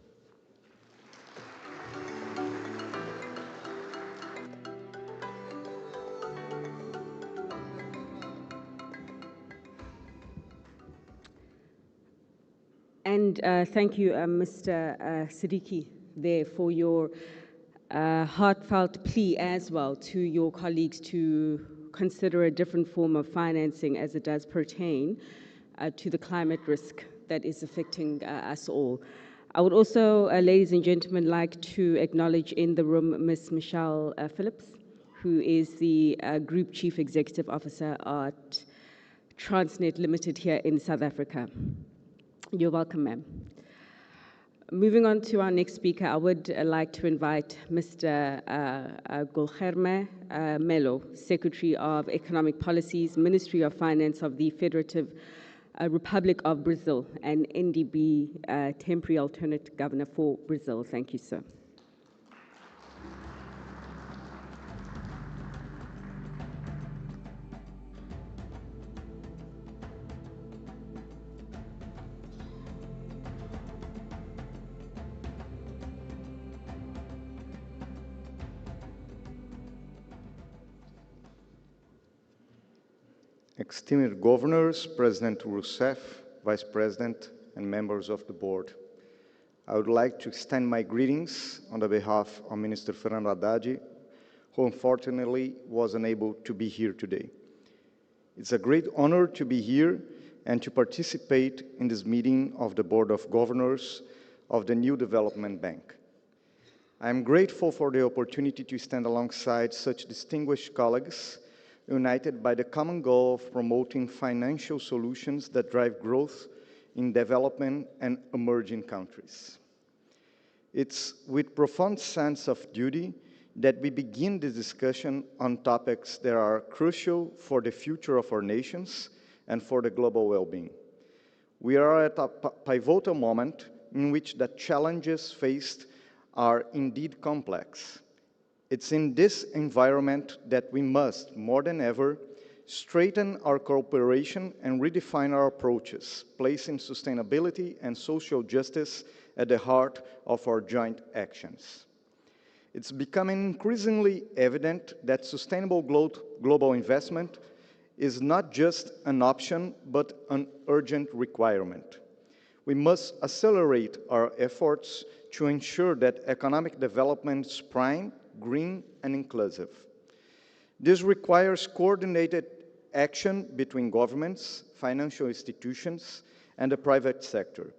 And thank you, Mr. Siddiqui, there for your heartfelt plea as well to your colleagues to consider a different form of financing as it does pertain to the climate risk that is affecting us all. I would also, ladies and gentlemen, like to acknowledge in the room Ms. Michelle Phillips, who is the Group Chief Executive Officer at Transnet Limited here in South Africa. You're welcome, ma'am. Moving on to our next speaker, I would like to invite Mr. Guilherme Melo, Secretary of Economic Policies, Ministry of Finance of the Federative Republic of Brazil, and NDB Temporary Alternate Governor for Brazil. Thank you, sir. Esteemed governors, President Rousseff, Vice President, and members of the board, I would like to extend my greetings on the behalf of Minister Fernando Haddad, who unfortunately was unable to be here today. It's a great honor to be here and to participate in this meeting of the Board of Governors of the New Development Bank. I am grateful for the opportunity to stand alongside such distinguished colleagues united by the common goal of promoting financial solutions that drive growth in development and emerging countries. It's with profound sense of duty that we begin this discussion on topics that are crucial for the future of our nations and for the global well-being. We are at a pivotal moment in which the challenges faced are indeed complex. It's in this environment that we must, more than ever, strengthen our cooperation and redefine our approaches, placing sustainability and social justice at the heart of our joint actions. It's becoming increasingly evident that sustainable global investment is not just an option, but an urgent requirement. We must accelerate our efforts to ensure that economic development is prime, green, and inclusive. This requires coordinated action between governments, financial institutions, and the private sector.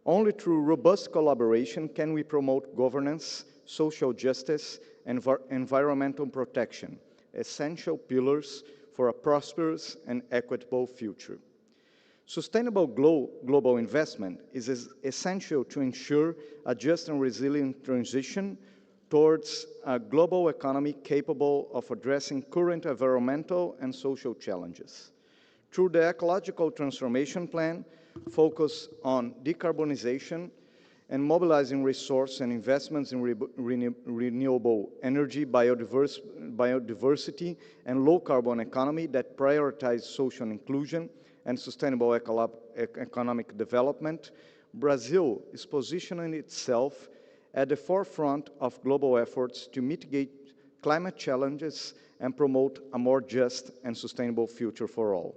Only through robust collaboration can we promote governance, social justice, and environmental protection, essential pillars for a prosperous and equitable future. Sustainable global investment is essential to ensure a just and resilient transition towards a global economy capable of addressing current environmental and social challenges. Through the Ecological Transformation Plan, focus on decarbonization and mobilizing resources and investments in renewable energy, biodiversity, and low-carbon economy that prioritize social inclusion and sustainable economic development, Brazil is positioning itself at the forefront of global efforts to mitigate climate challenges and promote a more just and sustainable future for all.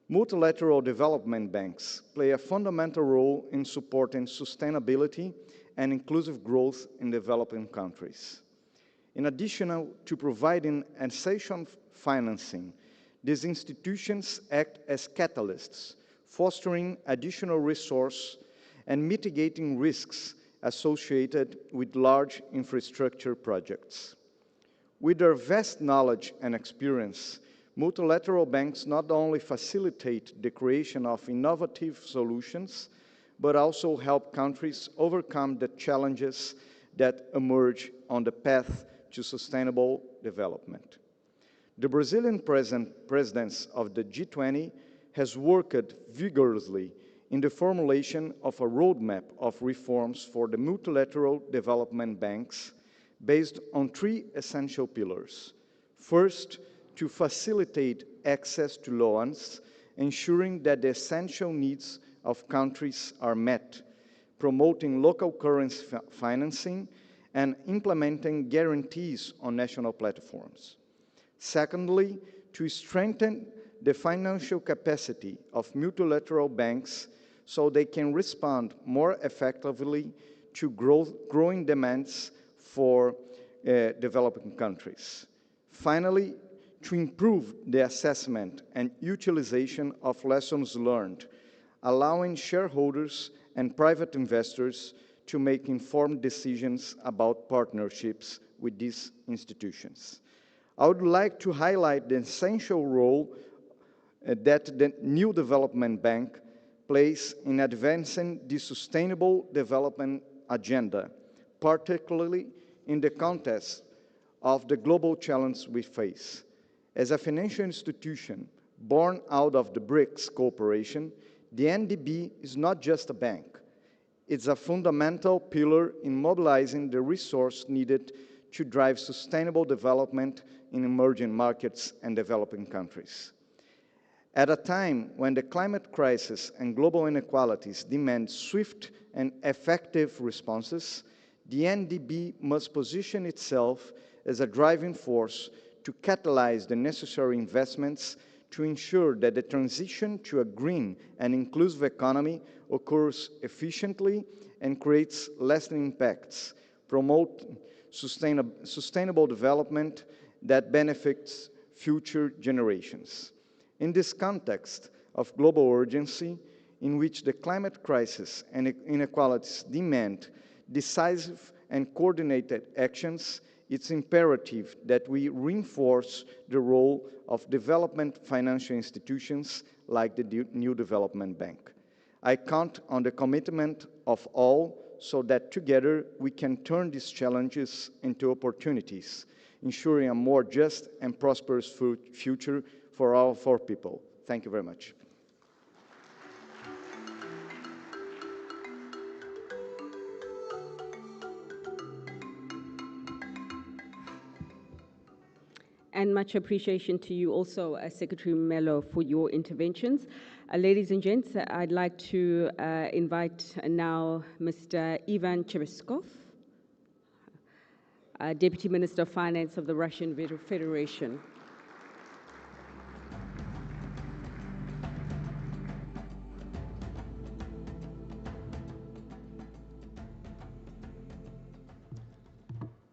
Multilateral development banks play a fundamental role in supporting sustainability and inclusive growth in developing countries. In addition to providing essential financing, these institutions act as catalysts, fostering additional resource and mitigating risks associated with large infrastructure projects. With their vast knowledge and experience, multilateral banks not only facilitate the creation of innovative solutions, but also help countries overcome the challenges that emerge on the path to sustainable development. The Brazilian presidency of the G20 has worked vigorously in the formulation of a roadmap of reforms for the multilateral development banks based on three essential pillars: First, to facilitate access to loans, ensuring that the essential needs of countries are met, promoting local currency financing, and implementing guarantees on national platforms. Secondly, to strengthen the financial capacity of multilateral banks so they can respond more effectively to growing demands for developing countries. Finally, to improve the assessment and utilization of lessons learned, allowing shareholders and private investors to make informed decisions about partnerships with these institutions. I would like to highlight the essential role that the new development bank plays in advancing the sustainable development agenda, particularly in the context of the global challenge we face. As a financial institution born out of the BRICS cooperation, the NDB is not just a bank. It's a fundamental pillar in mobilizing the resource needed to drive sustainable development in emerging markets and developing countries. At a time when the climate crisis and global inequalities demand swift and effective responses, the NDB must position itself as a driving force to catalyze the necessary investments to ensure that the transition to a green and inclusive economy occurs efficiently and creates lasting impacts, promote sustainable development that benefits future generations. In this context of global urgency, in which the climate crisis and inequalities demand decisive and coordinated actions, it's imperative that we reinforce the role of development financial institutions like the New Development Bank. I count on the commitment of all so that together we can turn these challenges into opportunities, ensuring a more just and prosperous future for all of our people. Thank you very much. And much appreciation to you also, Secretary Mello, for your interventions. Ladies and gents, I'd like to invite now Mr. Ivan Chebeskov, Deputy Minister of Finance of the Russian Federation.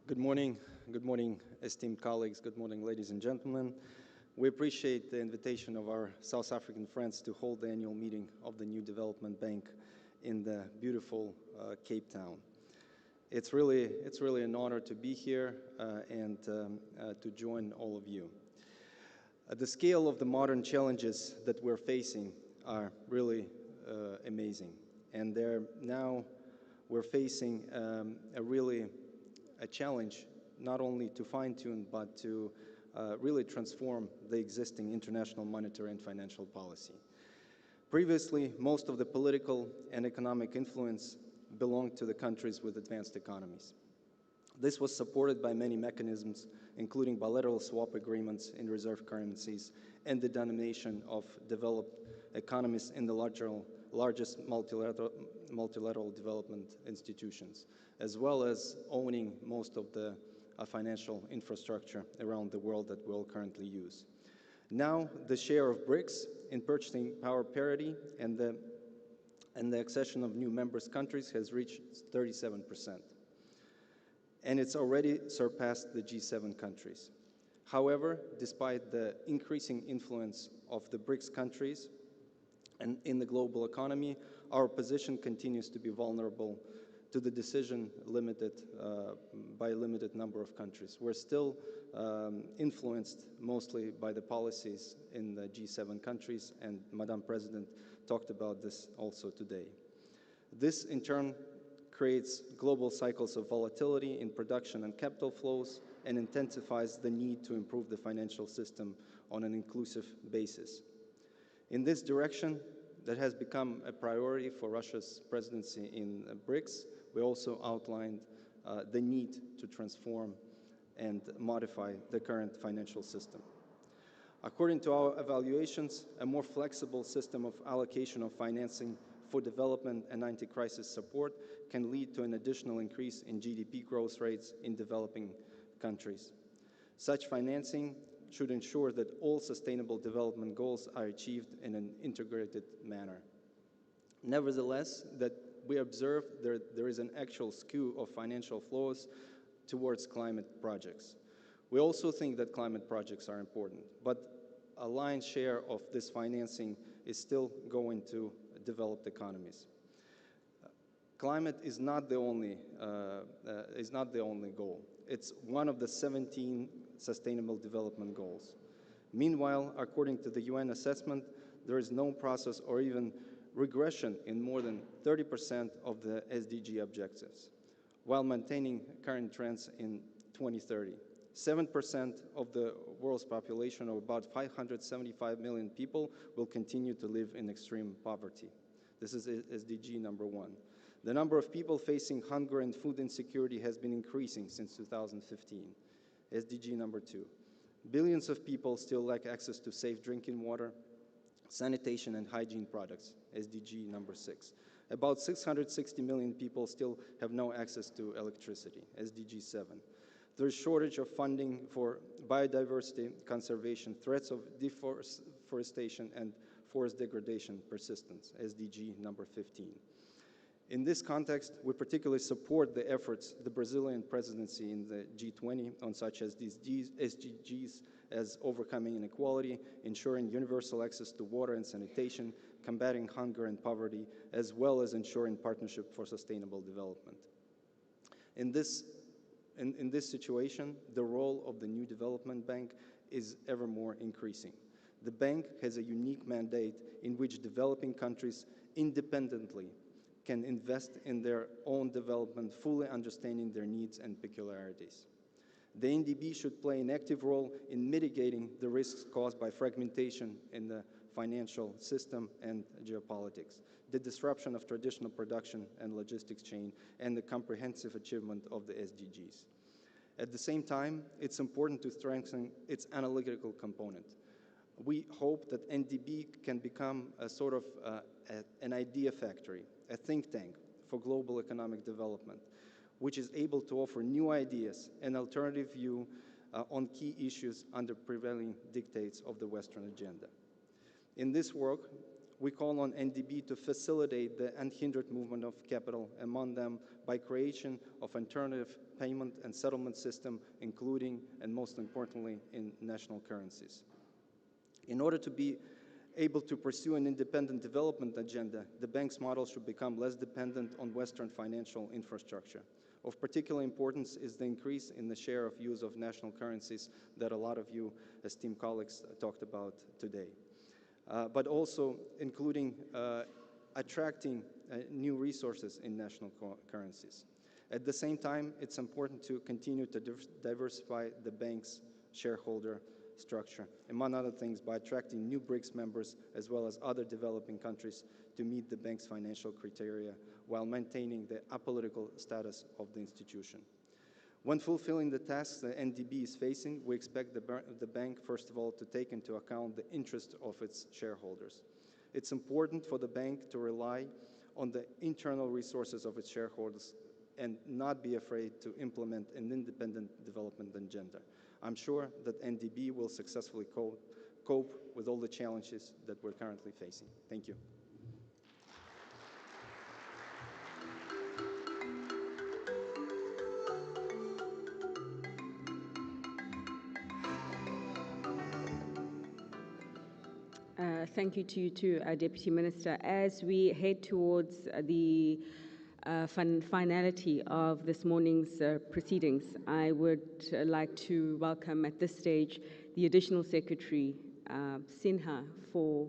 Good morning, esteemed colleagues. Good morning, ladies and gentlemen. We appreciate the invitation of our South African friends to hold the annual meeting of the New Development Bank in the beautiful Cape Town. It's really an honor to be here and to join all of you. The scale of the modern challenges that we're facing are really amazing, and we're facing a challenge not only to fine-tune, but to really transform the existing international monetary and financial policy. Previously, most of the political and economic influence belonged to the countries with advanced economies. This was supported by many mechanisms, including bilateral swap agreements in reserve currencies and the denomination of developed economies in the largest multilateral development institutions, as well as owning most of the financial infrastructure around the world that we all currently use. Now, the share of BRICS in purchasing power parity and the accession of new members countries has reached 37%. And it's already surpassed the G7 countries. However, despite the increasing influence of the BRICS countries and in the global economy, our position continues to be vulnerable to the decision by a limited number of countries. We're still influenced mostly by the policies in the G7 countries, and Madam President talked about this also today. This, in turn, creates global cycles of volatility in production and capital flows and intensifies the need to improve the financial system on an inclusive basis. In this direction, that has become a priority for Russia's presidency in BRICS. We also outlined the need to transform and modify the current financial system. According to our evaluations, a more flexible system of allocation of financing for development and anti-crisis support can lead to an additional increase in GDP growth rates in developing countries. Such financing should ensure that all sustainable development goals are achieved in an integrated manner. Nevertheless, that we observe there is an actual skew of financial flows towards climate projects. We also think that climate projects are important, but a lion's share of this financing is still going to developed economies. Climate is not the only goal. It's one of the 17 Sustainable Development Goals. Meanwhile, according to the UN assessment, there is no process or even regression in more than 30% of the SDG objectives, while maintaining current trends in 2030. 7% of the world's population, or about 575 million people, will continue to live in extreme poverty. This is SDG number 1. The number of people facing hunger and food insecurity has been increasing since 2015. SDG number 2. Billions of people still lack access to safe drinking water, sanitation and hygiene products. SDG number 6. About 660 million people still have no access to electricity. SDG 7. There is shortage of funding for biodiversity conservation, threats of deforestation and forest degradation persistence, SDG number 15. In this context, we particularly support the efforts the Brazilian presidency in the G20 on such as these SDGs as overcoming inequality, ensuring universal access to water and sanitation, combating hunger and poverty, as well as ensuring partnership for sustainable development. In this situation, the role of the new development bank is ever more increasing. The bank has a unique mandate in which developing countries independently can invest in their own development, fully understanding their needs and peculiarities. The NDB should play an active role in mitigating the risks caused by fragmentation in the financial system and geopolitics, the disruption of traditional production and logistics chain, and the comprehensive achievement of the SDGs. At the same time, it's important to strengthen its analytical component. We hope that NDB can become a sort of an idea factory, a think tank for global economic development, which is able to offer new ideas and alternative view on key issues under prevailing dictates of the Western agenda. In this work, we call on NDB to facilitate the unhindered movement of capital among them by creation of alternative payment and settlement system, including, and most importantly, in national currencies. In order to be able to pursue an independent development agenda, the bank's model should become less dependent on Western financial infrastructure. Of particular importance is the increase in the share of use of national currencies that a lot of you, esteemed colleagues, talked about today. But also including attracting new resources in national currencies. At the same time, it's important to continue to diversify the bank's shareholder structure, among other things, by attracting new BRICS members as well as other developing countries to meet the bank's financial criteria while maintaining the apolitical status of the institution. When fulfilling the tasks the NDB is facing, we expect the bank, first of all, to take into account the interests of its shareholders. It's important for the bank to rely on the internal resources of its shareholders and not be afraid to implement an independent development agenda. I'm sure that NDB will successfully cope with all the challenges that we're currently facing. Thank you. Thank you to you too, Deputy Minister. As we head towards the finality of this morning's proceedings, I would like to welcome at this stage the Additional Secretary, Sinha, for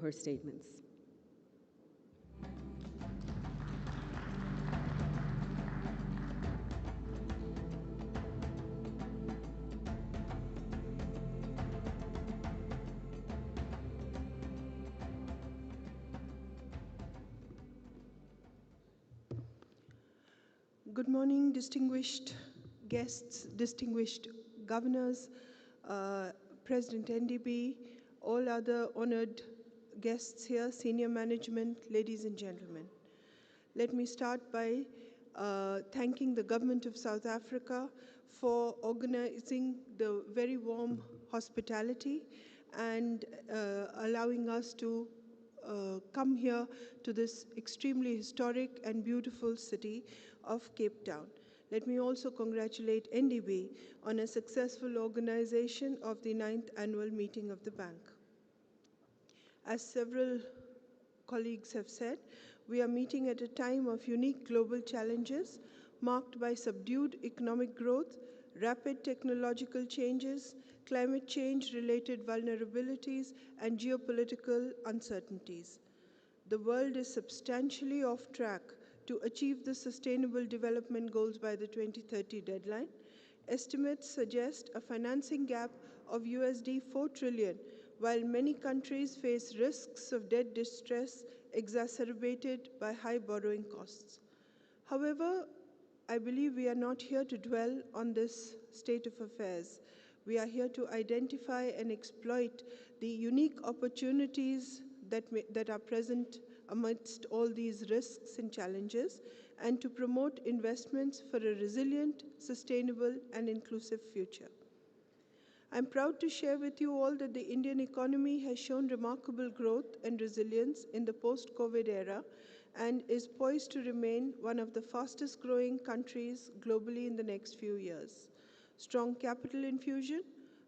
her statements. Good morning, distinguished guests, distinguished governors, President NDB, all other honored guests here, senior management, ladies and gentlemen. Let me start by thanking the government of South Africa for organizing the very warm hospitality and allowing us to come here to this extremely historic and beautiful city of Cape Town. Let me also congratulate NDB on a successful organization of the 9th annual meeting of the bank. As several colleagues have said, we are meeting at a time of unique global challenges marked by subdued economic growth, rapid technological changes, climate change-related vulnerabilities, and geopolitical uncertainties. The world is substantially off track to achieve the Sustainable Development Goals by the 2030 deadline. Estimates suggest a financing gap of USD 4 trillion, while many countries face risks of debt distress exacerbated by high borrowing costs. However, I believe we are not here to dwell on this state of affairs. We are here to identify and exploit the unique opportunities that are present amidst all these risks and challenges, and to promote investments for a resilient, sustainable, and inclusive future. I'm proud to share with you all that the Indian economy has shown remarkable growth and resilience in the post-COVID era and is poised to remain one of the fastest growing countries globally in the next few years. Strong capital infusion,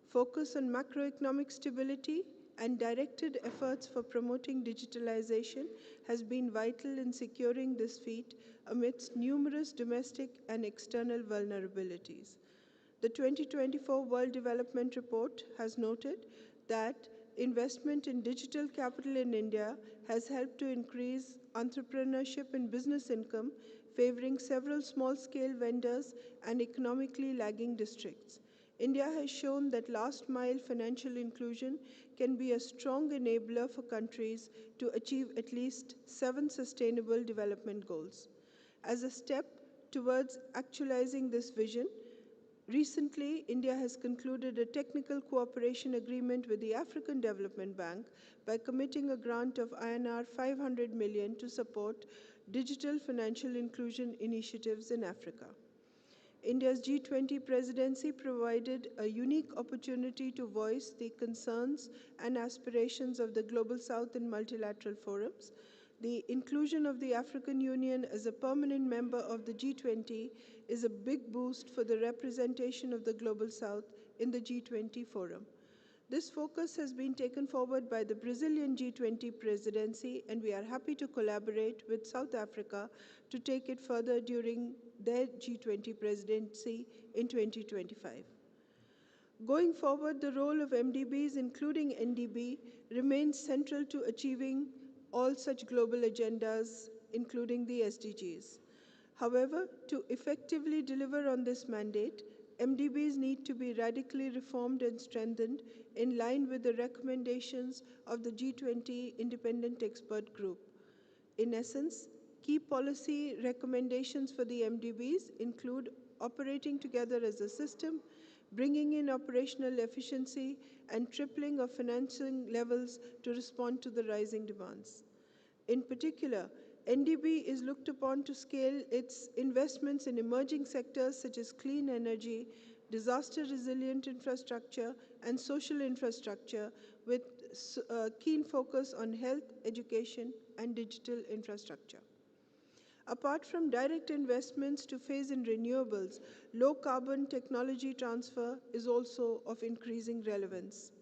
focus on macroeconomic stability, and directed efforts for promoting digitalization has been vital in securing this feat amidst numerous domestic and external vulnerabilities. The 2024 World Development Report has noted that investment in digital capital in India has helped to increase entrepreneurship and business income, favoring several small-scale vendors and economically lagging districts. India has shown that last-mile financial inclusion can be a strong enabler for countries to achieve at least 7 Sustainable Development Goals. As a step towards actualizing this vision, recently, India has concluded a technical cooperation agreement with the African Development Bank by committing a grant of INR 500 million to support digital financial inclusion initiatives in Africa. India's G20 presidency provided a unique opportunity to voice the concerns and aspirations of the Global South in multilateral forums. The inclusion of the African Union as a permanent member of the G20 is a big boost for the representation of the Global South in the G20 forum. This focus has been taken forward by the Brazilian G20 presidency, and we are happy to collaborate with South Africa to take it further during their G20 presidency in 2025. Going forward, the role of MDBs, including NDB, remains central to achieving all such global agendas, including the SDGs. However, to effectively deliver on this mandate, MDBs need to be radically reformed and strengthened in line with the recommendations of the G20 Independent Expert Group. In essence, key policy recommendations for the MDBs include operating together as a system, bringing in operational efficiency, and tripling of financing levels to respond to the rising demands. In particular, NDB is looked upon to scale its investments in emerging sectors such as clean energy, disaster-resilient infrastructure, and social infrastructure, with a keen focus on health, education, and digital infrastructure. Apart from direct investments to phase in renewables, low-carbon technology transfer is also of increasing relevance.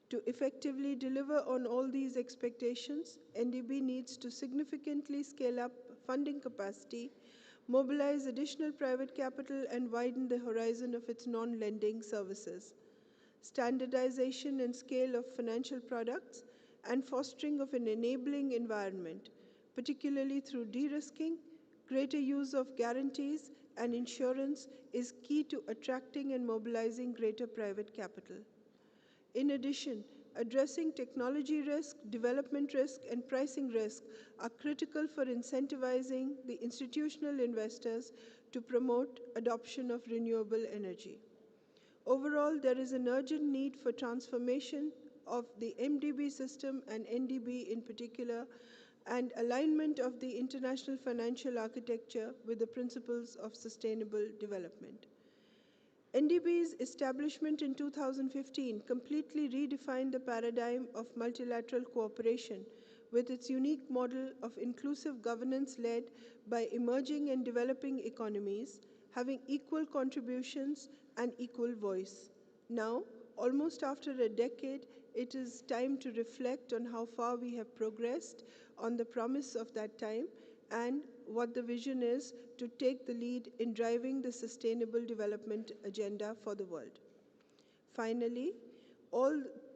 To effectively deliver on all these expectations, NDB needs to significantly scale up funding capacity, mobilize additional private capital, and widen the horizon of its non-lending services. Standardization and scale of financial products, and fostering of an enabling environment, particularly through de-risking, greater use of guarantees, and insurance, is key to attracting and mobilizing greater private capital. In addition, Addressing technology risk, development risk, and pricing risk are critical for incentivizing the institutional investors to promote adoption of renewable energy. Overall, there is an urgent need for transformation of the MDB system and NDB in particular, and alignment of the international financial architecture with the principles of sustainable development. NDB's establishment in 2015 completely redefined the paradigm of multilateral cooperation with its unique model of inclusive governance led by emerging and developing economies, having equal contributions and equal voice. Now, almost after a decade, it is time to reflect on how far we have progressed on the promise of that time and what the vision is to take the lead in driving the sustainable development agenda for the world. Finally,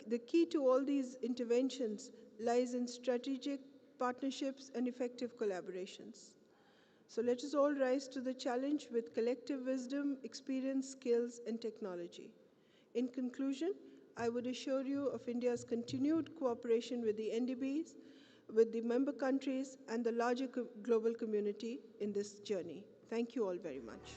the key to all these interventions lies in strategic partnerships and effective collaborations. So let us all rise to the challenge with collective wisdom, experience, skills, and technology. In conclusion, I would assure you of India's continued cooperation with the NDBs, with the member countries, and the larger global community in this journey. Thank you all very much.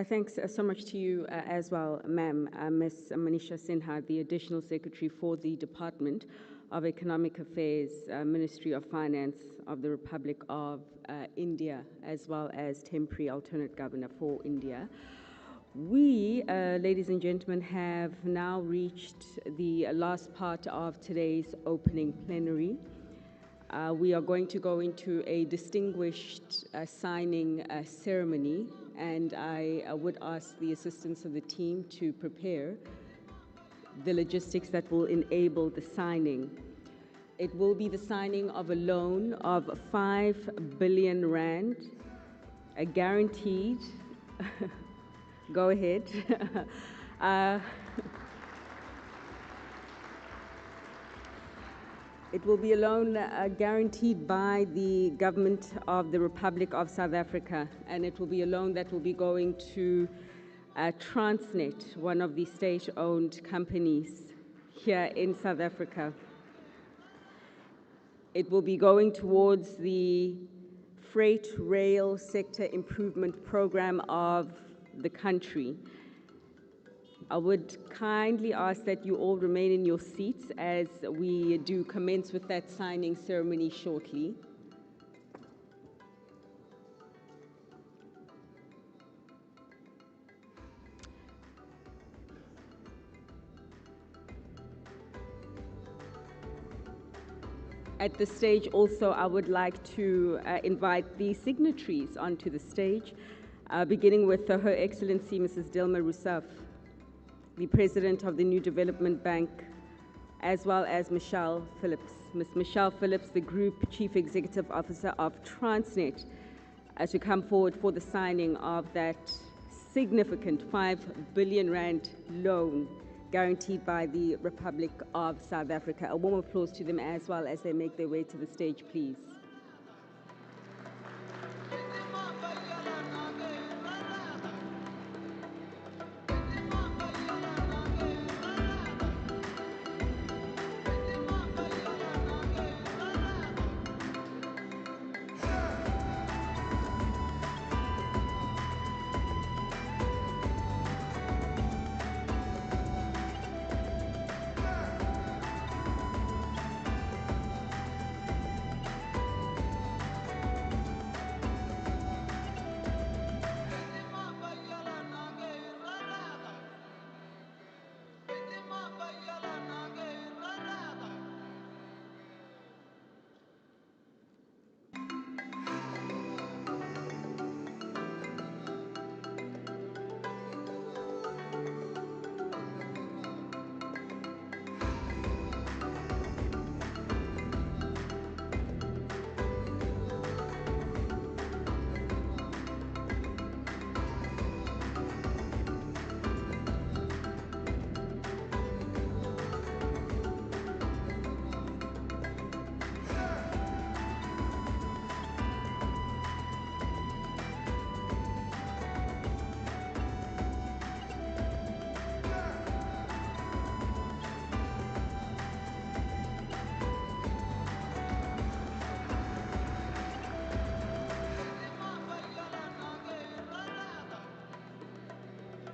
Thanks so much to you as well, ma'am, Ms. Manisha Sinha, the Additional Secretary for the Department of Economic Affairs, Ministry of Finance of the Republic of India, as well as Temporary Alternate Governor for India. We, ladies and gentlemen, have now reached the last part of today's opening plenary. We are going to go into a distinguished signing ceremony, and I would ask the assistance of the team to prepare the logistics that will enable the signing. It will be the signing of a loan of 5 billion rand, a guaranteed, go ahead, it will be a loan guaranteed by the government of the Republic of South Africa, and it will be a loan that will be going to Transnet, one of the state-owned companies here in South Africa. It will be going towards the freight rail sector improvement program of the country. I would kindly ask that you all remain in your seats as we do commence with that signing ceremony shortly. At this stage also, I would like to invite the signatories onto the stage, beginning with Her Excellency Mrs. Dilma Rousseff, the President of the New Development Bank, as well as Michelle Phillips. Ms. Michelle Phillips, the Group Chief Executive Officer of Transnet, to come forward for the signing of that significant 5 billion rand loan guaranteed by the Republic of South Africa. A warm applause to them as well as they make their way to the stage, please.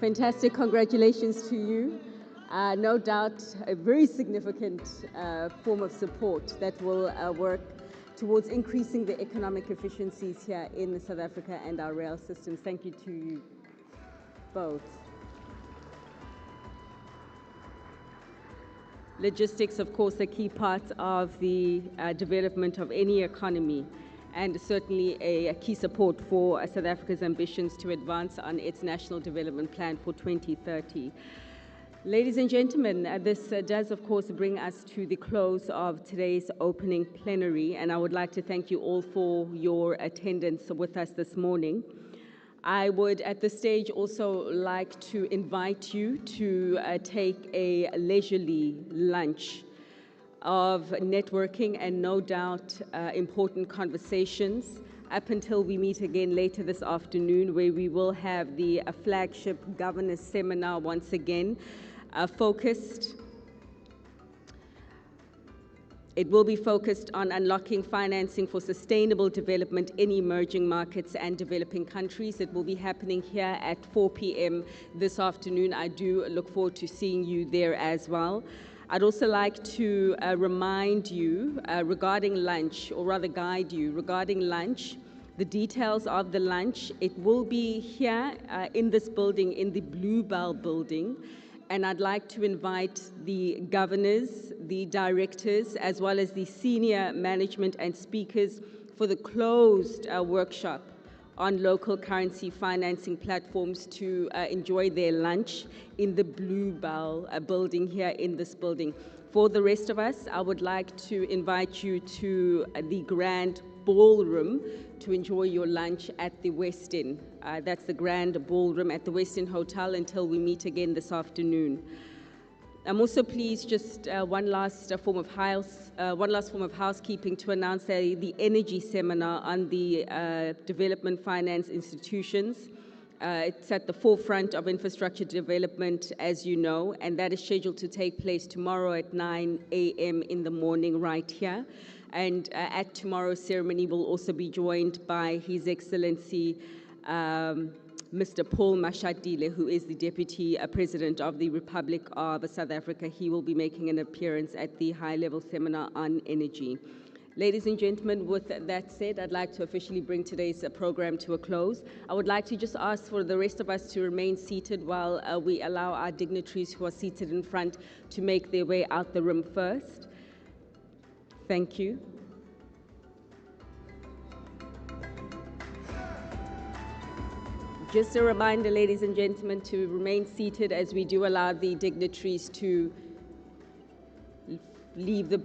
Fantastic, congratulations to you. No doubt a very significant form of support that will work towards increasing the economic efficiencies here in South Africa and our rail systems. Thank you to you both. Logistics, of course, a key part of the development of any economy, and certainly a key support for South Africa's ambitions to advance on its National Development Plan for 2030. Ladies and gentlemen, this does, of course, bring us to the close of today's opening plenary, and I would like to thank you all for your attendance with us this morning. I would, at this stage, also like to invite you to take a leisurely lunch of networking and no doubt important conversations up until we meet again later this afternoon, where we will have the flagship governors seminar once again focused. It will be focused on unlocking financing for sustainable development in emerging markets and developing countries. It will be happening here at 4 p.m. this afternoon. I do look forward to seeing you there as well. I'd also like to remind you regarding lunch, or rather guide you regarding lunch, the details of the lunch. It will be here in this building, in the Bluebell building. And I'd like to invite the governors, the directors, as well as the senior management and speakers for the closed workshop on local currency financing platforms to enjoy their lunch in the Bluebell building here in this building. For the rest of us, I would like to invite you to the Grand Ballroom to enjoy your lunch at the Westin. That's the Grand Ballroom at the Westin Hotel until we meet again this afternoon. I'm also pleased, just one last form of housekeeping, to announce the energy seminar on the development finance institutions. It's at the forefront of infrastructure development, as you know, and that is scheduled to take place tomorrow at 9 a.m. in the morning right here. And at tomorrow's ceremony, we'll also be joined by His Excellency Mr. Paul Mashatile, who is the Deputy President of the Republic of South Africa. He will be making an appearance at the high-level seminar on energy. Ladies and gentlemen, with that said, I'd like to officially bring today's program to a close. I would like to just ask for the rest of us to remain seated while we allow our dignitaries who are seated in front to make their way out the room first. Thank you. Just a reminder, ladies and gentlemen, to remain seated as we do allow the dignitaries to leave the